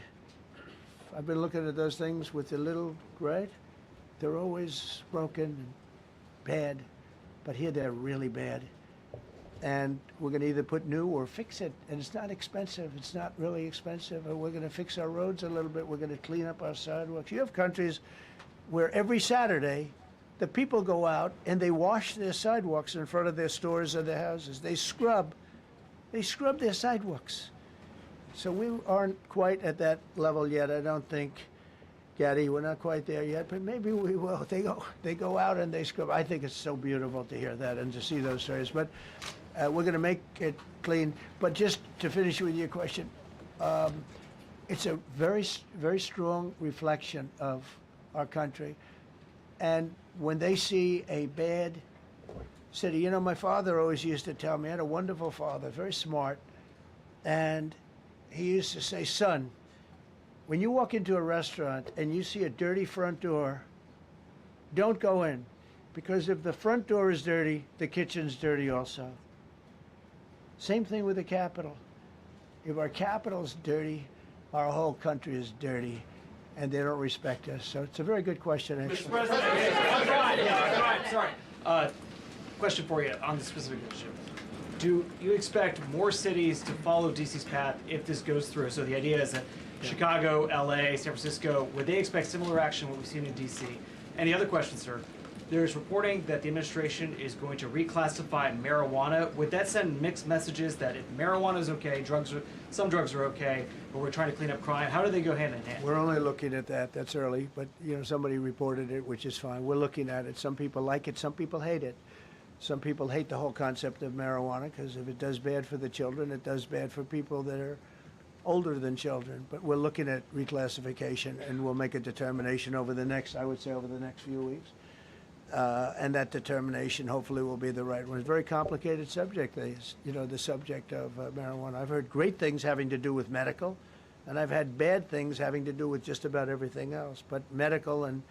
I've been looking at those things with the little, right? They're always broken and bad, but here they're really bad. And we're going to either put new or fix it, and it's not expensive. It's not really expensive. And we're going to fix our roads a little bit. We're going to clean up our sidewalks. You have countries where every Saturday the people go out and they wash their sidewalks in front of their stores or their houses. They scrub their sidewalks. So we aren't quite at that level yet, I don't think, Gaddy. We're not quite there yet, but maybe we will. They go out and they scrub. I think it's so beautiful to hear that and to see those stories. But we're going to make it clean. But just to finish with your question, it's a very, very strong reflection of our country. And when they see a bad city, you know, my father always used to tell me, I had a wonderful father, very smart, and he used to say, son, when you walk into a restaurant and you see a dirty front door, don't go in, because if the front door is dirty, the kitchen's dirty also. Same thing with the Capitol. If our Capitol's dirty, our whole country is dirty, and they don't respect us. So it's a very good question, actually. Mr. President, sorry. Question for you on the specific issue. Do you expect more cities to follow DC's path if this goes through? So the idea is that Chicago, LA, San Francisco, would they expect similar action what we've seen in DC? And the other question, sir, there's reporting that the administration is going to reclassify marijuana. Would that send mixed messages that if marijuana is okay, some drugs are okay, but we're trying to clean up crime? How do they go hand in hand? We're only looking at that. That's early, but you know, somebody reported it, which is fine. We're looking at it. Some people like it, some people hate it. Some people hate the whole concept of marijuana, because if it does bad for the children, it does bad for people that are older than children. But we're looking at reclassification, and we'll make a determination over the next, I would say, over the next few weeks. And that determination hopefully will be the right one. It's a very complicated subject, you know, the subject of marijuana. I've heard great things having to do with medical, and I've had bad things having to do with just about everything else. But medical and,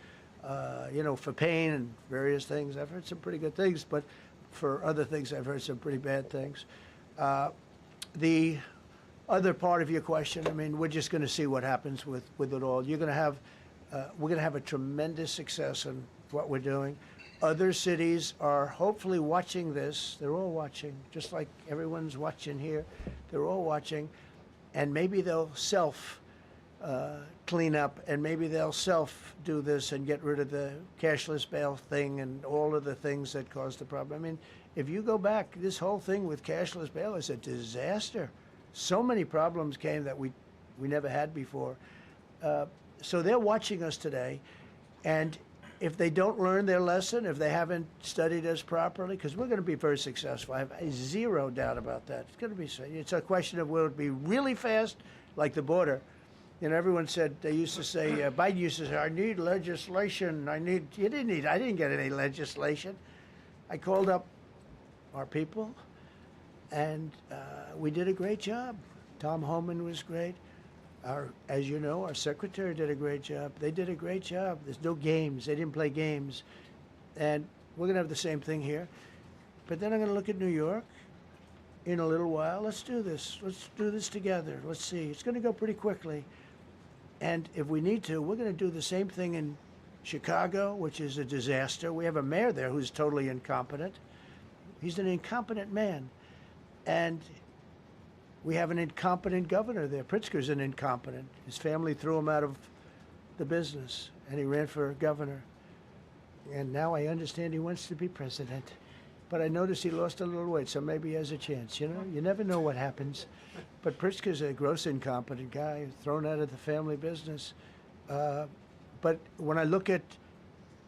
you know, for pain and various things, I've heard some pretty good things, but for other things, I've heard some pretty bad things. The other part of your question, I mean, we're just going to see what happens with it all. You're going to have, we're going to have a tremendous success in what we're doing. Other cities are hopefully watching this. They're all watching, just like everyone's watching here. They're all watching, and maybe they'll clean up, and maybe they'll do this and get rid of the cashless bail thing and all of the things that caused the problem. I mean, if you go back, this whole thing with cashless bail is a disaster. So many problems came that we never had before. So they're watching us today, and if they don't learn their lesson, if they haven't studied us properly, because we're going to be very successful. I have zero doubt about that. It's going to be. It's a question of will it be really fast, like the border. You know, everyone said, they used to say, Biden used to say, I need legislation. I didn't get any legislation. I called up our people, and we did a great job. Tom Homan was great. As you know, our secretary did a great job. They did a great job. There's no games. They didn't play games. And we're going to have the same thing here. But then I'm going to look at New York in a little while. Let's do this. Let's do this together. Let's see. It's going to go pretty quickly. And if we need to, we're going to do the same thing in Chicago, which is a disaster. We have a mayor there who's totally incompetent. He's an incompetent man. And we have an incompetent governor there. Pritzker's an incompetent. His family threw him out of the business, and he ran for governor. And now I understand he wants to be president. But I noticed he lost a little weight, so maybe he has a chance. You know, you never know what happens. But Pritzker's a gross incompetent guy, thrown out of the family business. But when I look at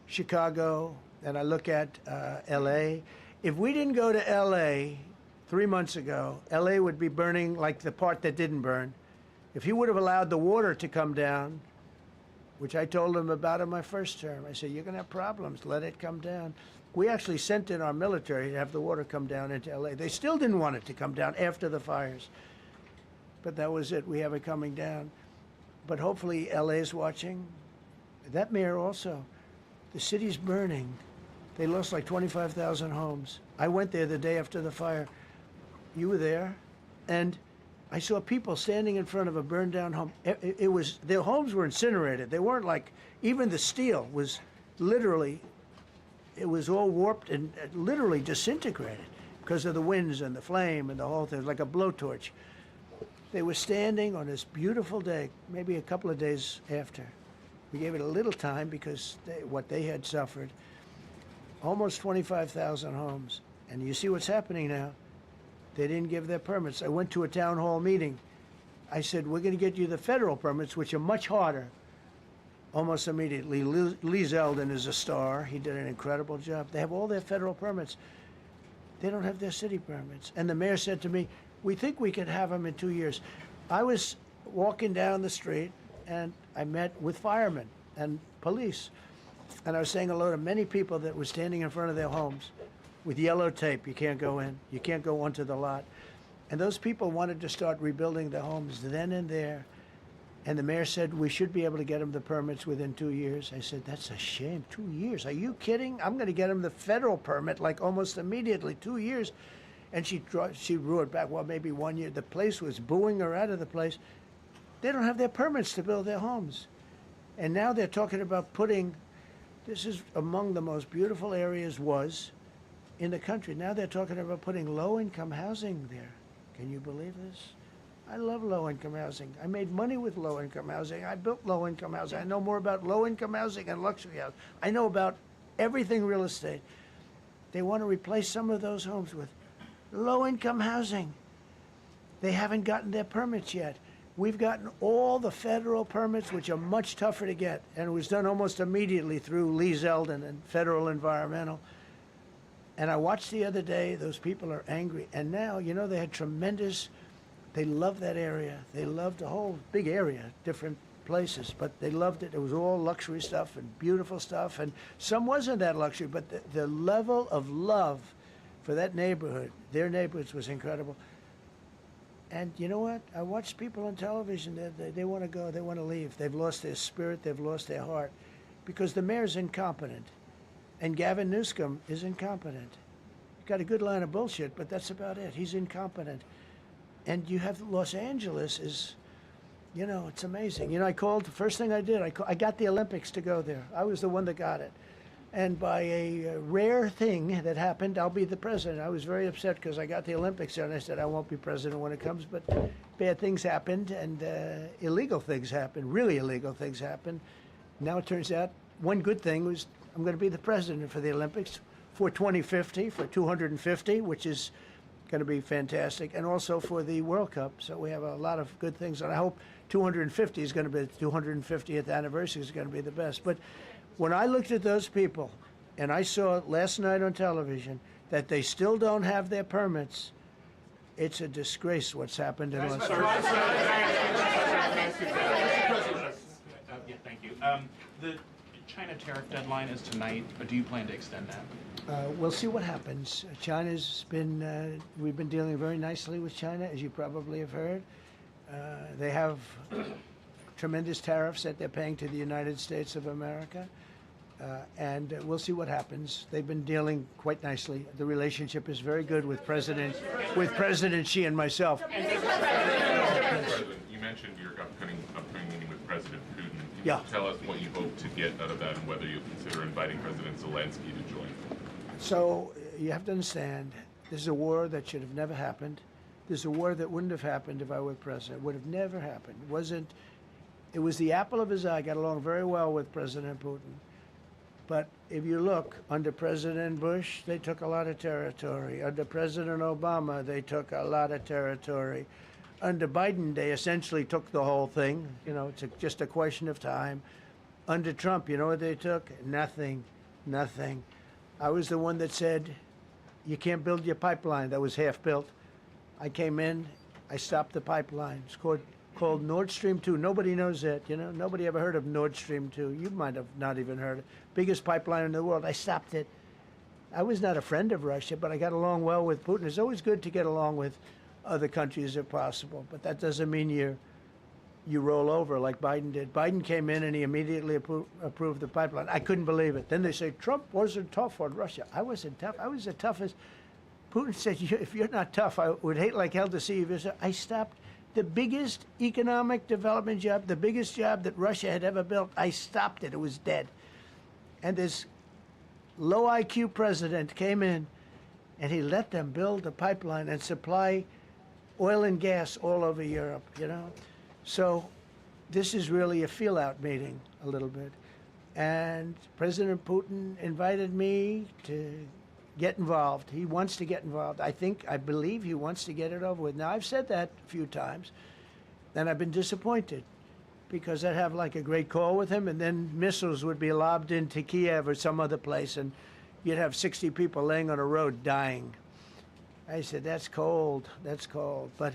Chicago and I look at L.A., if we didn't go to L.A. 3 months ago, L.A. would be burning like the part that didn't burn. If he would have allowed the water to come down, which I told him about in my first term, I said, you're going to have problems, let it come down. We actually sent in our military to have the water come down into L.A. They still didn't want it to come down after the fires. But that was it. We have it coming down. But hopefully L.A. is watching. That mayor also. The city's burning. They lost like 25,000 homes. I went there the day after the fire. You were there. And I saw people standing in front of a burned down home. It was, their homes were incinerated. They weren't like, even the steel was literally, it was all warped and literally disintegrated because of the winds and the flame and the whole thing. It was like a blowtorch. They were standing on this beautiful day, maybe a couple of days after. We gave it a little time because what they had suffered. Almost 25,000 homes. And you see what's happening now. They didn't give their permits. I went to a town hall meeting. I said, we're going to get you the federal permits, which are much harder. Almost immediately. Lee Zeldin is a star. He did an incredible job. They have all their federal permits. They don't have their city permits. And the mayor said to me, we think we could have them in 2 years. I was walking down the street, and I met with firemen and police. And I was saying hello to many people that were standing in front of their homes with yellow tape. You can't go in. You can't go onto the lot. And those people wanted to start rebuilding their homes then and there. And the mayor said, we should be able to get them the permits within 2 years. I said, that's a shame. 2 years? Are you kidding? I'm going to get them the federal permit like almost immediately. 2 years. And she roared back, well, maybe 1 year. The place was booing her out of the place. They don't have their permits to build their homes. And now they're talking about putting, this is among the most beautiful areas was in the country. Now they're talking about putting low-income housing there. Can you believe this? I love low-income housing. I made money with low-income housing. I built low-income housing. I know more about low-income housing and luxury housing. I know about everything real estate. They want to replace some of those homes with low-income housing. They haven't gotten their permits yet. We've gotten all the federal permits, which are much tougher to get, and it was done almost immediately through Lee Zeldin and Federal Environmental. And I watched the other day, those people are angry. And now, you know, they had tremendous, they loved that area. They loved the whole big area, different places, but they loved it. It was all luxury stuff and beautiful stuff, and some wasn't that luxury, but the level of love for that neighborhood, their neighborhoods, was incredible. And you know what? I watch people on television, they want to go, they want to leave. They've lost their spirit, they've lost their heart, because the mayor's incompetent. And Gavin Newsom is incompetent. Got a good line of bullshit, but that's about it. He's incompetent. And you have Los Angeles is, you know, it's amazing. You know, I called, the first thing I did, I got the Olympics to go there. I was the one that got it. And by a rare thing that happened, I'll be the president. I was very upset because I got the Olympics there, and I said I won't be president when it comes. But bad things happened, and illegal things happened, really illegal things happened. Now it turns out one good thing was I'm going to be the president for the Olympics for 2050, for 250, which is going to be fantastic, and also for the World Cup. So we have a lot of good things, and I hope 250 is going to be, the 250th anniversary is going to be the best. But when I looked at those people, and I saw last night on television that they still don't have their permits, it's a disgrace what's happened in Los Angeles. Thank you. The China tariff deadline is tonight, but do you plan to extend that? We'll see what happens. China's been, we've been dealing very nicely with China, as you probably have heard. They have tremendous tariffs that they're paying to the United States of America. And we'll see what happens. They've been dealing quite nicely. The relationship is very good with President Xi and myself. You mentioned your upcoming meeting with President Putin. Can Yeah. you tell us what you hope to get out of that and whether you'll consider inviting President Zelensky to join? So you have to understand, this is a war that should have never happened. This is a war that wouldn't have happened if I were president. It would have never happened. It was the apple of his eye. I got along very well with President Putin. But if you look, under President Bush, they took a lot of territory. Under President Obama, they took a lot of territory. Under Biden, they essentially took the whole thing. You know, it's just a question of time. Under Trump, you know what they took? Nothing, nothing. I was the one that said, you can't build your pipeline. That was half built. I came in, I stopped the pipeline. It's called Nord Stream 2. Nobody knows that, you know. Nobody ever heard of Nord Stream 2. You might have not even heard it. Biggest pipeline in the world. I stopped it. I was not a friend of Russia, but I got along well with Putin. It's always good to get along with other countries if possible, but that doesn't mean you roll over like Biden did. Biden came in and he immediately approved the pipeline. I couldn't believe it. Then they say Trump wasn't tough on Russia. I wasn't tough. I was the toughest. Putin said, if you're not tough, I would hate like hell to see you visit. I stopped the biggest economic development job, the biggest job that Russia had ever built. I stopped it. It was dead. And this low IQ president came in and he let them build a pipeline and supply oil and gas all over Europe, you know. So this is really a feel-out meeting a little bit. And President Putin invited me to get involved. He wants to get involved. I believe he wants to get it over with. Now, I've said that a few times, and I've been disappointed because I'd have like a great call with him, and then missiles would be lobbed into Kiev or some other place, and you'd have 60 people laying on a road dying. I said, that's cold, that's cold. But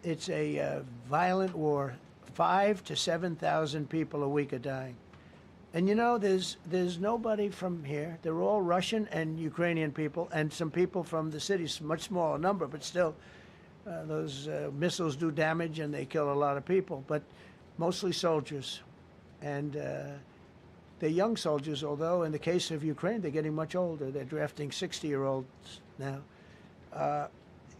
it's a violent war. 5,000 to 7,000 people a week are dying. And you know, there's nobody from here. They're all Russian and Ukrainian people, and some people from the cities, much smaller number, but still, those missiles do damage and they kill a lot of people, but mostly soldiers. And they're young soldiers, although in the case of Ukraine, they're getting much older. They're drafting 60-year-olds now.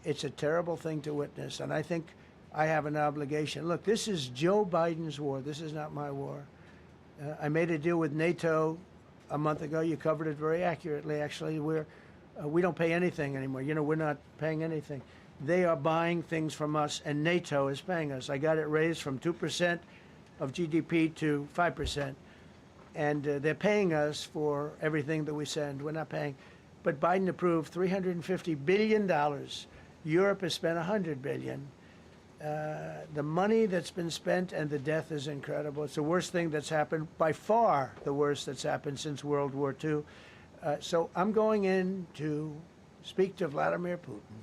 It's a terrible thing to witness, and I think I have an obligation. Look, this is Joe Biden's war. This is not my war. I made a deal with NATO a month ago. You covered it very accurately, actually. We don't pay anything anymore. You know, we're not paying anything. They are buying things from us, and NATO is paying us. I got it raised from 2% of GDP to 5%. And they're paying us for everything that we send. We're not paying. But Biden approved $350 billion. Europe has spent $100 billion. The money that's been spent and the death is incredible. It's the worst thing that's happened, by far the worst that's happened since World War II. So I'm going in to speak to Vladimir Putin,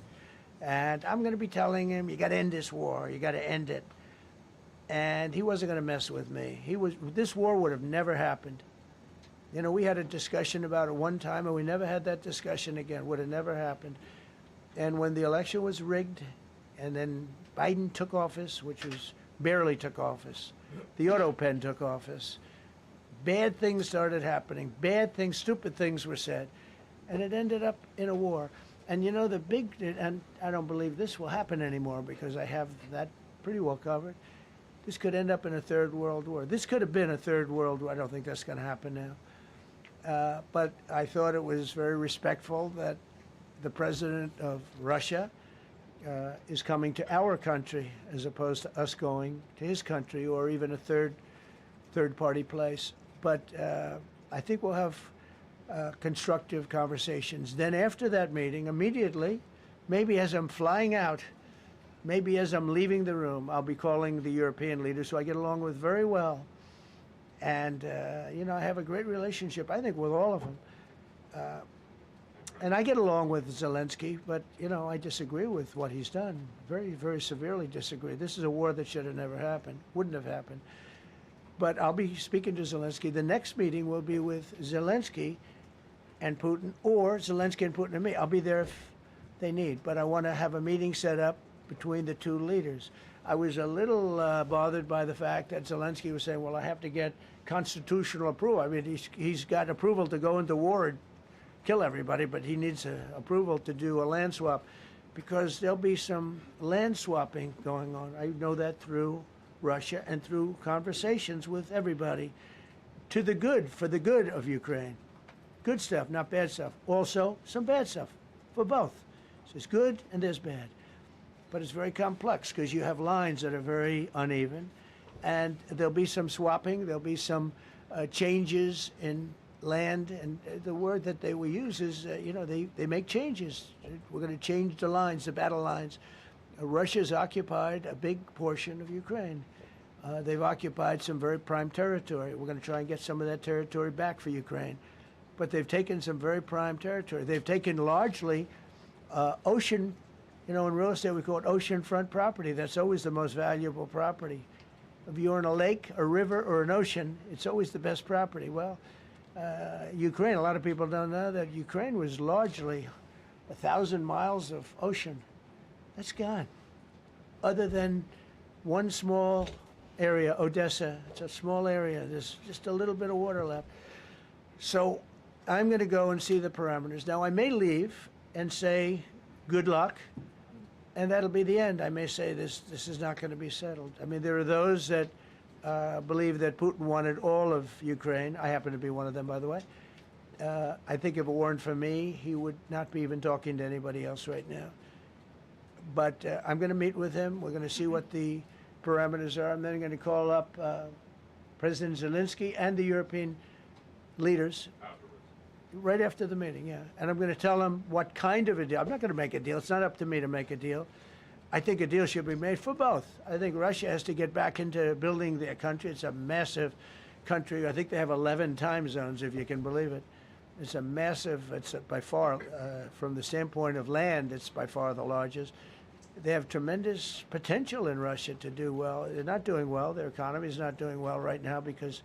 and I'm going to be telling him, you got to end this war, you got to end it. And he wasn't going to mess with me. This war would have never happened. You know, we had a discussion about it one time, and we never had that discussion again. Would have never happened. And when the election was rigged, and then Biden took office, which was barely took office, the auto pen took office, bad things started happening. Bad things, stupid things were said. And it ended up in a war. And you know, and I don't believe this will happen anymore because I have that pretty well covered. This could end up in a third world war. This could have been a third world war. I don't think that's going to happen now. But I thought it was very respectful that the president of Russia is coming to our country as opposed to us going to his country or even a third party place. But I think we'll have constructive conversations. Then after that meeting, immediately, maybe as I'm flying out, maybe as I'm leaving the room, I'll be calling the European leaders who I get along with very well. And, you know, I have a great relationship, I think, with all of them. And I get along with Zelensky, but, you know, I disagree with what he's done. Very, very severely disagree. This is a war that should have never happened, wouldn't have happened. But I'll be speaking to Zelensky. The next meeting will be with Zelensky and Putin, or Zelensky and Putin and me. I'll be there if they need. But I want to have a meeting set up between the two leaders. I was a little bothered by the fact that Zelensky was saying, well, I have to get constitutional approval. I mean, he's got approval to go into war and kill everybody, but he needs approval to do a land swap because there'll be some land swapping going on. I know that through Russia and through conversations with everybody to the good, for the good of Ukraine. Good stuff, not bad stuff. Also, some bad stuff for both. So there's good and there's bad. But it's very complex because you have lines that are very uneven, and there'll be some swapping, there'll be some changes in land, and the word that they will use is, they make changes. We're going to change the lines, the battle lines. Russia's occupied a big portion of Ukraine. They've occupied some very prime territory. We're going to try and get some of that territory back for Ukraine. But they've taken some very prime territory. They've taken largely ocean, in real estate we call it oceanfront property. That's always the most valuable property. If you're in a lake, a river, or an ocean, it's always the best property. Well, Ukraine, a lot of people don't know that Ukraine was largely 1,000 miles of ocean. That's gone. Other than one small area, Odessa, it's a small area. There's just a little bit of water left. So I'm going to go and see the parameters. Now, I may leave and say, good luck, and that'll be the end. I may say this is not going to be settled. I mean, there are those that believe that Putin wanted all of Ukraine. I happen to be one of them, by the way. I think if it weren't for me, he would not be even talking to anybody else right now. But I'm going to meet with him. We're going to see what the parameters are. I'm then going to call up President Zelensky and the European leaders right after the meeting, yeah. And I'm going to tell them what kind of a deal. I'm not going to make a deal. It's not up to me to make a deal. I think a deal should be made for both. I think Russia has to get back into building their country. It's a massive country. I think they have 11 time zones, if you can believe it. It's a massive, it's by far, from the standpoint of land, it's by far the largest. They have tremendous potential in Russia to do well. They're not doing well. Their economy is not doing well right now because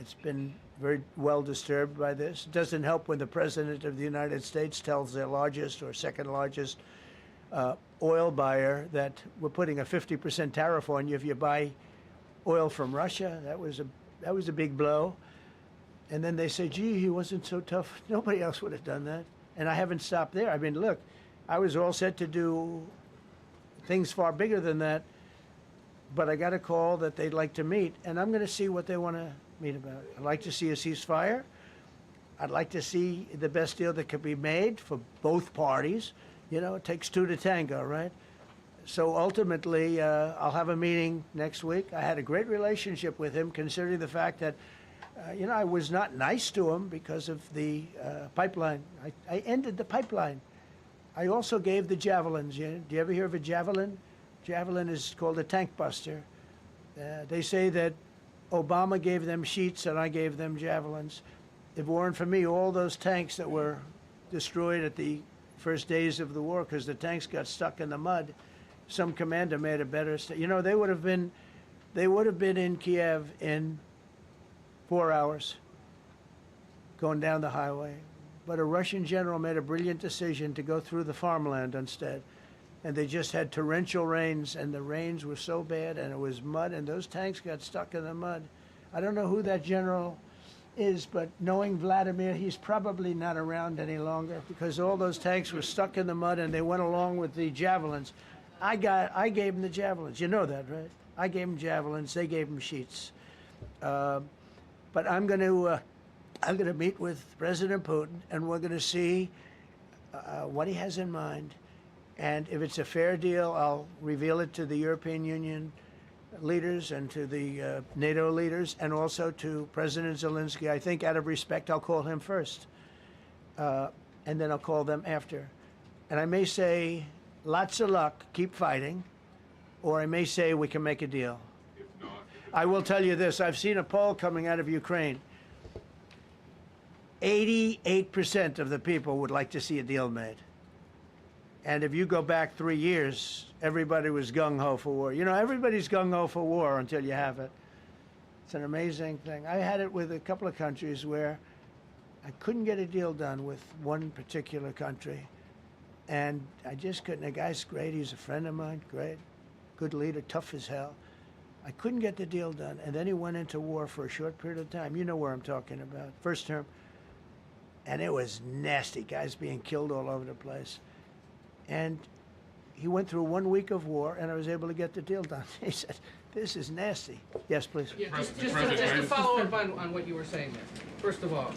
it's been very well disturbed by this. It doesn't help when the President of the United States tells their largest or second largest oil buyer that we're putting a 50% tariff on you if you buy oil from Russia. That was a big blow. And then they say, gee, he wasn't so tough. Nobody else would have done that. And I haven't stopped there. I mean, look, I was all set to do things far bigger than that, but I got a call that they'd like to meet, and I'm going to see what they want to meet about. I'd like to see a ceasefire. I'd like to see the best deal that could be made for both parties. It takes two to tango, right? So ultimately, I'll have a meeting next week. I had a great relationship with him, considering the fact that, I was not nice to him because of the pipeline. I ended the pipeline. I also gave the javelins. Do you ever hear of a javelin? Javelin is called a tank buster. They say that Obama gave them sheets and I gave them javelins. If it weren't for me, all those tanks that were destroyed at the first days of the war because the tanks got stuck in the mud, some commander made a better. They would have been in Kiev in 4 hours going down the highway. But a Russian general made a brilliant decision to go through the farmland instead. And they just had torrential rains, and the rains were so bad, and it was mud, and those tanks got stuck in the mud. I don't know who that general is, but knowing Vladimir, he's probably not around any longer because all those tanks were stuck in the mud, and they went along with the javelins. I gave them the javelins. You know that, right? I gave them javelins. They gave them sheets. But I'm going to meet with President Putin, and we're going to see what he has in mind. And if it's a fair deal, I'll reveal it to the European Union leaders and to the NATO leaders and also to President Zelensky. I think out of respect, I'll call him first. And then I'll call them after. And I may say, lots of luck, keep fighting. Or I may say, we can make a deal. I will tell you this. I've seen a poll coming out of Ukraine. 88% of the people would like to see a deal made. And if you go back 3 years, everybody was gung-ho for war. Everybody's gung-ho for war until you have it. It's an amazing thing. I had it with a couple of countries where I couldn't get a deal done with one particular country. And I just couldn't. The guy's great. He's a friend of mine. Great. Good leader. Tough as hell. I couldn't get the deal done. And then he went into war for a short period of time. You know where I'm talking about. First term. And it was nasty. Guys being killed all over the place. And he went through 1 week of war, and I was able to get the deal done. He said, this is nasty. Yes, please. Yeah, just to follow up on what you were saying there. First of all,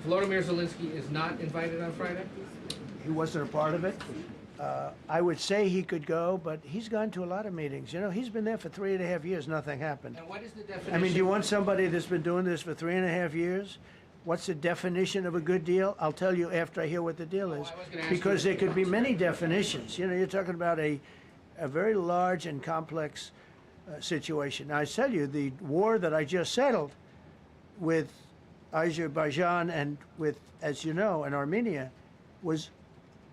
Volodymyr Zelensky is not invited on Friday? He wasn't a part of it. I would say he could go, but he's gone to a lot of meetings. He's been there for 3.5 years. Nothing happened. And what is the definition? I mean, do you want somebody that's been doing this for 3.5 years? What's the definition of a good deal? I'll tell you after I hear what the deal is. Because there could be many definitions. You know, you're talking about a very large and complex situation. Now, I tell you, the war that I just settled with Azerbaijan and with, as you know, and Armenia was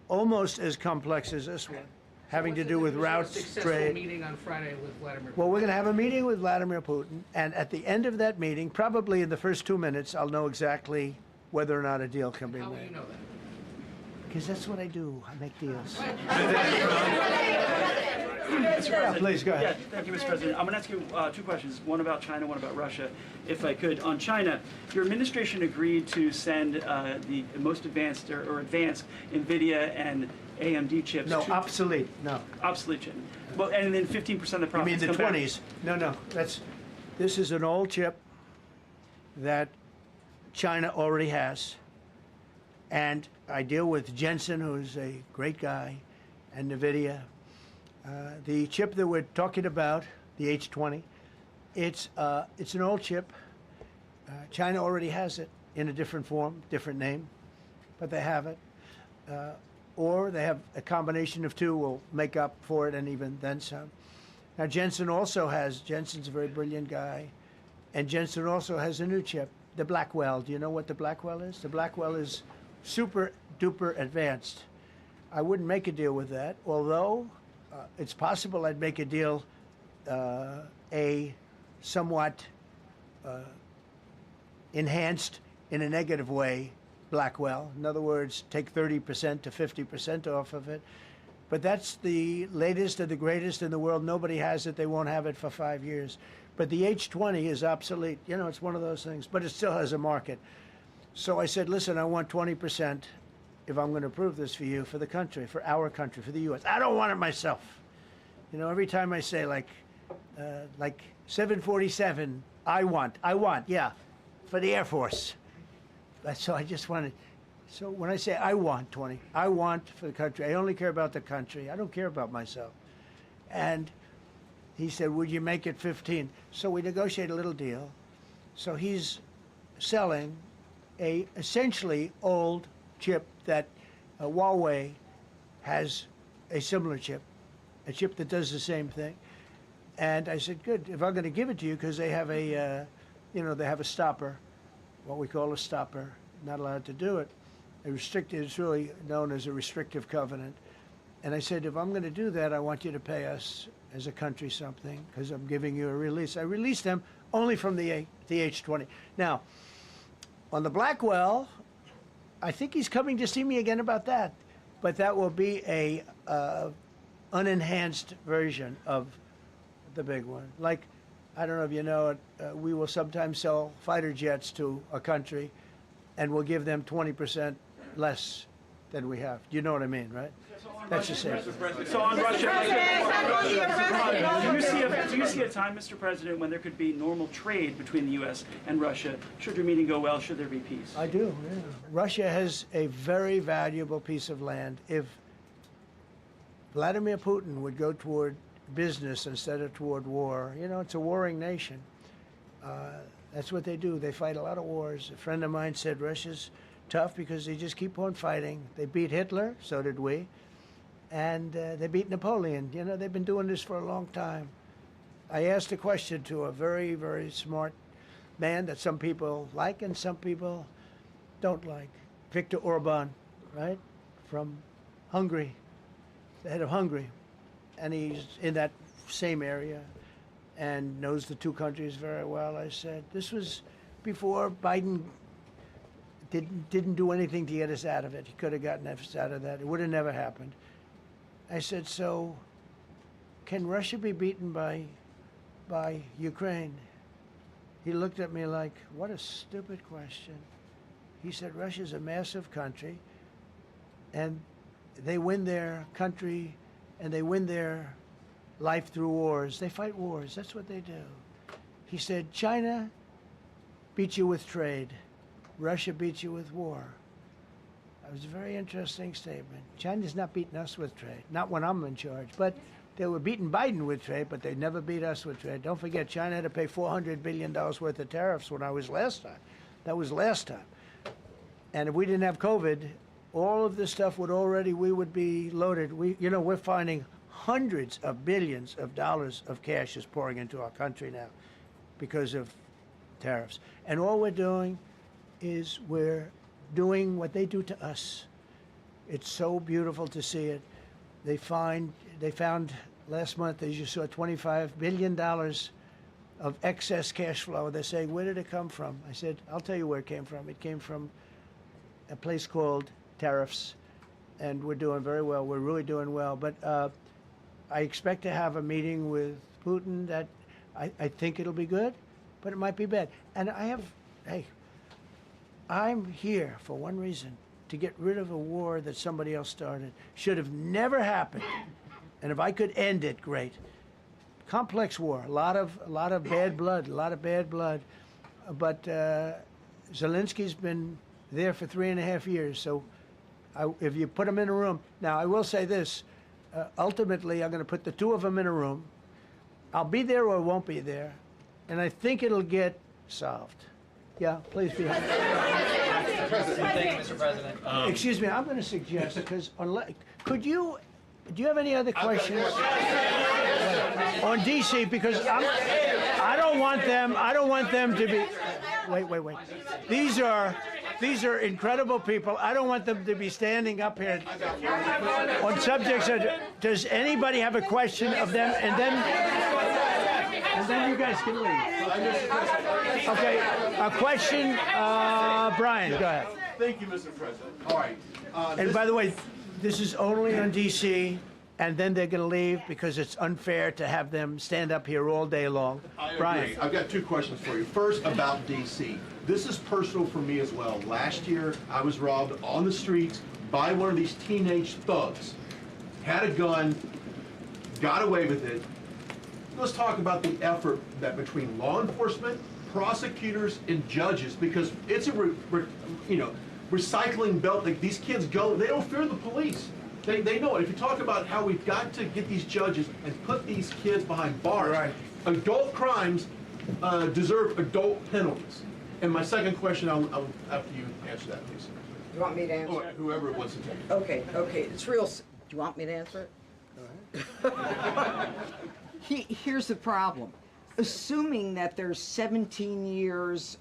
almost as complex as this one, having to do with routes, Successful trade. meeting on Friday with Vladimir Putin. Well, we're going to have a meeting with Vladimir Putin, and at the end of that meeting, probably in the first 2 minutes, I'll know exactly whether or not a deal can be How will made. you know that? Because that's what I do. I make deals. Mr. President. Please, go ahead. Yeah, thank you, Mr. President. I'm going to ask you two questions, one about China, one about Russia, if I could. On China, your administration agreed to send the most advanced or advanced NVIDIA and AMD chips. No, obsolete. No. Obsolete chip. Well, and then 15% of the You profits mean the come back. 20s? No. This is an old chip that China already has. And I deal with Jensen, who's a great guy, and NVIDIA. The chip that we're talking about, the H20, it's an old chip. China already has it in a different form, different name, but they have it. Or they have a combination of two will make up for it and even then some. Now Jensen Jensen's a very brilliant guy, and Jensen also has a new chip, the Blackwell. Do you know what the Blackwell is? The Blackwell is super duper advanced. I wouldn't make a deal with that, although it's possible I'd make a deal, a somewhat enhanced in a negative way Blackwell. In other words, take 30% to 50% off of it. But that's the latest and the greatest in the world. Nobody has it. They won't have it for 5 years. But the H20 is obsolete. You know, it's one of those things, but it still has a market. So I said, listen, I want 20% if I'm going to approve this for you, for the country, for our country, for the U.S. I don't want it myself. You know, every time I say like 747, I want, yeah, for the Air Force. So I just wanted, so when I say I want 20, I want for the country. I only care about the country. I don't care about myself. And he said, would you make it 15? So we negotiate a little deal. So he's selling a essentially old chip that Huawei has a similar chip, a chip that does the same thing. And I said, good, if I'm going to give it to you, because they have a, they have a stopper, what we call a stopper, not allowed to do it. It's really known as a restrictive covenant. And I said, if I'm going to do that, I want you to pay us as a country something, because I'm giving you a release. I released them only from the H20. Now, on the Blackwell, I think he's coming to see me again about that. But that will be a unenhanced version of the big one. Like, I don't know if you know it, we will sometimes sell fighter jets to a country, and we'll give them 20% less than we have. You know what I mean, right? That's the same. So on Russia, do you see a time, Mr. President, when there could be normal trade between the U.S. and Russia? Should your meeting go well, should there be peace? I do, yeah. Russia has a very valuable piece of land. If Vladimir Putin would go toward business instead of toward war, it's a warring nation. That's what they do. They fight a lot of wars. A friend of mine said Russia's tough because they just keep on fighting. They beat Hitler, so did we. And they beat Napoleon. They've been doing this for a long time. I asked a question to a very, very smart man that some people like and some people don't like. Viktor Orban, right? From Hungary, the head of Hungary. And he's in that same area and knows the two countries very well. I said, this was before Biden didn't do anything to get us out of it. He could have gotten us out of that. It would have never happened. I said, so can Russia be beaten by Ukraine? He looked at me like, what a stupid question. He said, Russia's a massive country, and they win their country, and they win their life through wars. They fight wars. That's what they do. He said, China beats you with trade. Russia beats you with war. That was a very interesting statement. China's not beating us with trade, not when I'm in charge. But they were beating Biden with trade, but they never beat us with trade. Don't forget, China had to pay $400 billion worth of tariffs when I was last time. That was last time. And if we didn't have COVID, all of this stuff we would be loaded. We're finding hundreds of billions of dollars of cash is pouring into our country now because of tariffs. And all we're doing is we're doing what they do to us. It's so beautiful to see it. They found last month, as you saw, $25 billion of excess cash flow. They're saying, where did it come from? I said, I'll tell you where it came from. It came from a place called tariffs, and we're doing very well. We're really doing well. But I expect to have a meeting with Putin that I think it'll be good, but it might be bad. And I'm here for one reason, to get rid of a war that somebody else started. Should have never happened. And if I could end it, great. Complex war, a lot of bad blood, But Zelensky's been there for 3.5 years. So if you put him in a room, now I will say this, ultimately I'm going to put the two of them in a room. I'll be there or I won't be there. And I think it'll get solved. Yeah, please be happy. Thank you, Mr. President. Excuse me, I'm going to suggest, because do you have any other questions on DC? Because I don't want them to be. Wait. These are incredible people. I don't want them to be standing up here on subjects. Does anybody have a question of them? And then you guys can leave. Okay, a question, Brian, go ahead. Thank you, Mr. President. All right. And by the way, this is only on DC, and then they're going to leave because it's unfair to have them stand up here all day long. Brian. I've got two questions for you. First, about DC. This is personal for me as well. Last year, I was robbed on the streets by one of these teenage thugs. Had a gun, got away with it. Let's talk about the effort that between law enforcement, prosecutors, and judges, because it's a recycling belt. Like, these kids go, they don't fear the police. They know it. If you talk about how we've got to get these judges and put these kids behind bars, right. Adult crimes deserve adult penalties. And my second question, I'll after you answer that, please. You want me to answer it? Whoever wants to take it. Okay. It's real. Do you want me to answer it? Go ahead. Here's the problem. Assuming that they're 17 years,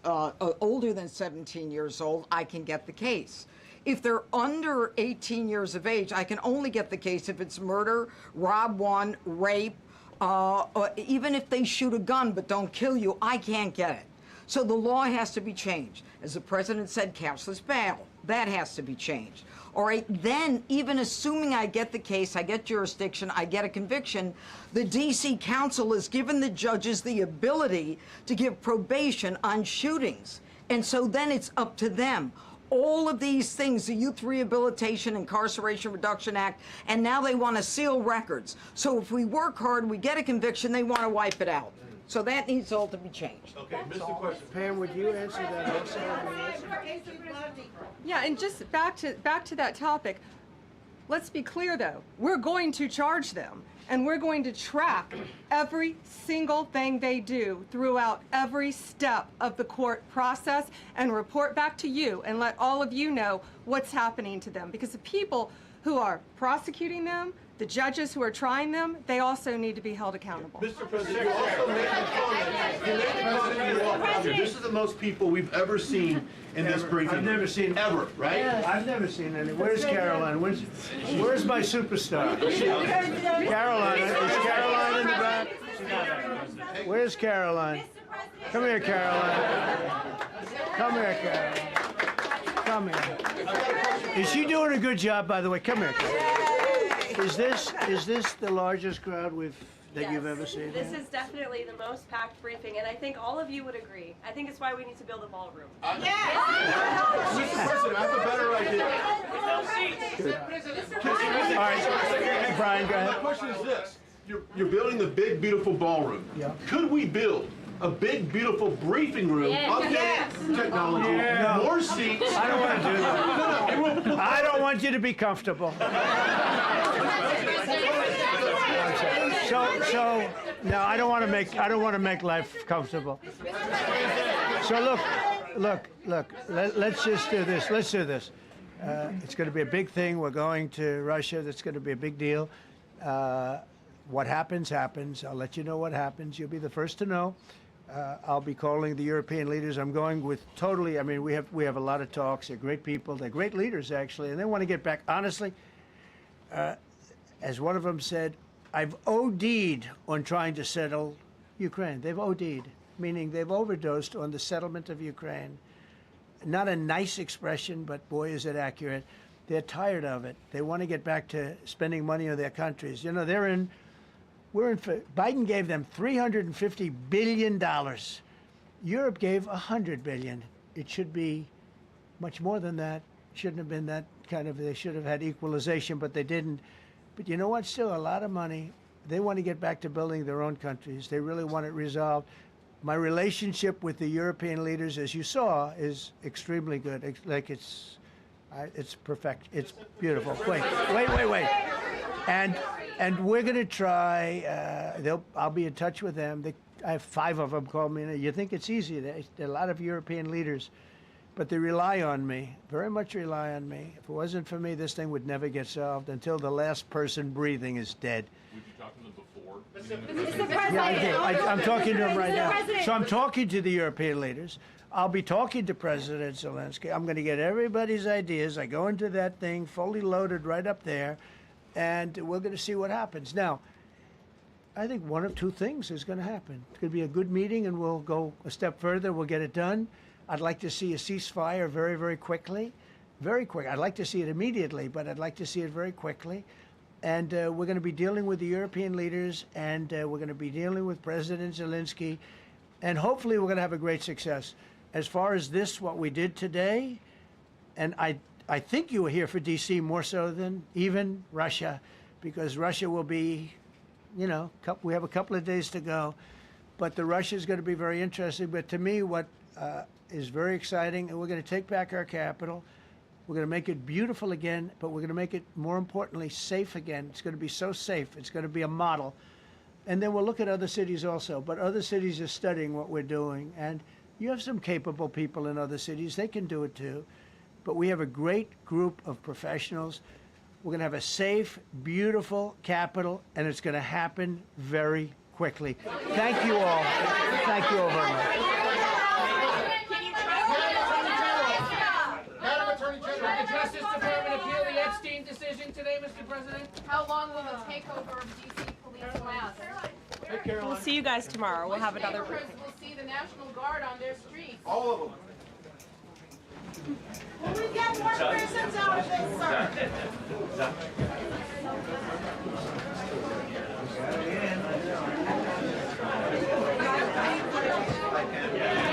older than 17 years old, I can get the case. If they're under 18 years of age, I can only get the case if it's murder, rob one, rape, even if they shoot a gun but don't kill you, I can't get it. So the law has to be changed. As the president said, cashless bail. That has to be changed. All right, then, even assuming I get the case, I get jurisdiction, I get a conviction, the D.C. Council has given the judges the ability to give probation on shootings. And so then it's up to them. All of these things, the Youth Rehabilitation Incarceration Reduction Act, and now they want to seal records. So if we work hard, we get a conviction, they want to wipe it out. So that needs all to be changed. Okay, Mr. Question. Pam, would you answer that also? Yeah, and just back to that topic, let's be clear though, we're going to charge them and we're going to track every single thing they do throughout every step of the court process and report back to you and let all of you know what's happening to them, because the people who are prosecuting them, the judges who are trying them, they also need to be held accountable. Mr. President, you also made a comment. This is the most people we've ever seen in this briefing. I've never seen ever, right? Yes. I've never seen any. Where's Caroline? Where's my superstar? Caroline. Is Caroline in the back? Where's Caroline? Come here, Caroline. Come here, Caroline. Come here. Is she doing a good job, by the way? Come here, Caroline. Is this the largest crowd that you've ever seen? This is definitely the most packed briefing, and I think all of you would agree. I think it's why we need to build a ballroom. Mr. President, I have a better idea. All right, Brian, go ahead. My question is this. You're building the big, beautiful ballroom. Yeah. Could we build a big, beautiful briefing room, updated technology, more seats? I don't want to do that. I don't want you to be comfortable. So no, I don't want to make life comfortable. So look, look. Let's just do this. Let's do this. It's going to be a big thing. We're going to Russia. That's going to be a big deal. What happens, happens. I'll let you know what happens. You'll be the first to know. I'll be calling the European leaders. I'm going with totally. I mean, we have a lot of talks. They're great people. They're great leaders, actually, and they want to get back. Honestly, as one of them said, I've OD'd on trying to settle Ukraine. They've OD'd, meaning they've overdosed on the settlement of Ukraine. Not a nice expression, but boy, is it accurate. They're tired of it. They want to get back to spending money on their countries. You know, Biden gave them $350 billion. Europe gave $100 billion. It should be much more than that. Shouldn't have been that kind of, they should have had equalization, but they didn't. But you know what? Still a lot of money. They want to get back to building their own countries. They really want it resolved. My relationship with the European leaders, as you saw, is extremely good. It's perfect. It's beautiful. Wait. And we're going to try. I'll be in touch with them. I have 5 of them call me. You think it's easy? There are a lot of European leaders, but they rely on me. Very much rely on me. If it wasn't for me, this thing would never get solved until the last person breathing is dead. Would you talk to them before? Mr. President. Yeah, I did. I'm talking to them right now. So I'm talking to the European leaders. I'll be talking to President Zelensky. I'm going to get everybody's ideas. I go into that thing fully loaded right up there, and we're going to see what happens. Now, I think one of 2 things is going to happen. It's going to be a good meeting, and we'll go a step further. We'll get it done. I'd like to see a ceasefire very, very quickly. Very quick. I'd like to see it immediately, but I'd like to see it very quickly. And we're going to be dealing with the European leaders, and we're going to be dealing with President Zelensky, and hopefully we're going to have a great success. As far as this, what we did today, and I think you were here for D.C. more so than even Russia, because Russia will be, you know, we have a couple of days to go, but the Russia is going to be very interesting. But to me, what is very exciting, and we're going to take back our capital. We're going to make it beautiful again, but we're going to make it, more importantly, safe again. It's going to be so safe. It's going to be a model. And then we'll look at other cities also. But other cities are studying what we're doing. And you have some capable people in other cities. They can do it too. But we have a great group of professionals. We're going to have a safe, beautiful capital, and it's going to happen very quickly. Thank you all. Thank you all very much. Did the Justice Department appeal the Epstein decision today, Mr. President? How long will the takeover of D.C. police last? We'll see you guys tomorrow. We'll have another briefing. We'll see the National Guard on their streets. All of them. Will we get more prisons out of this, sir? Yeah.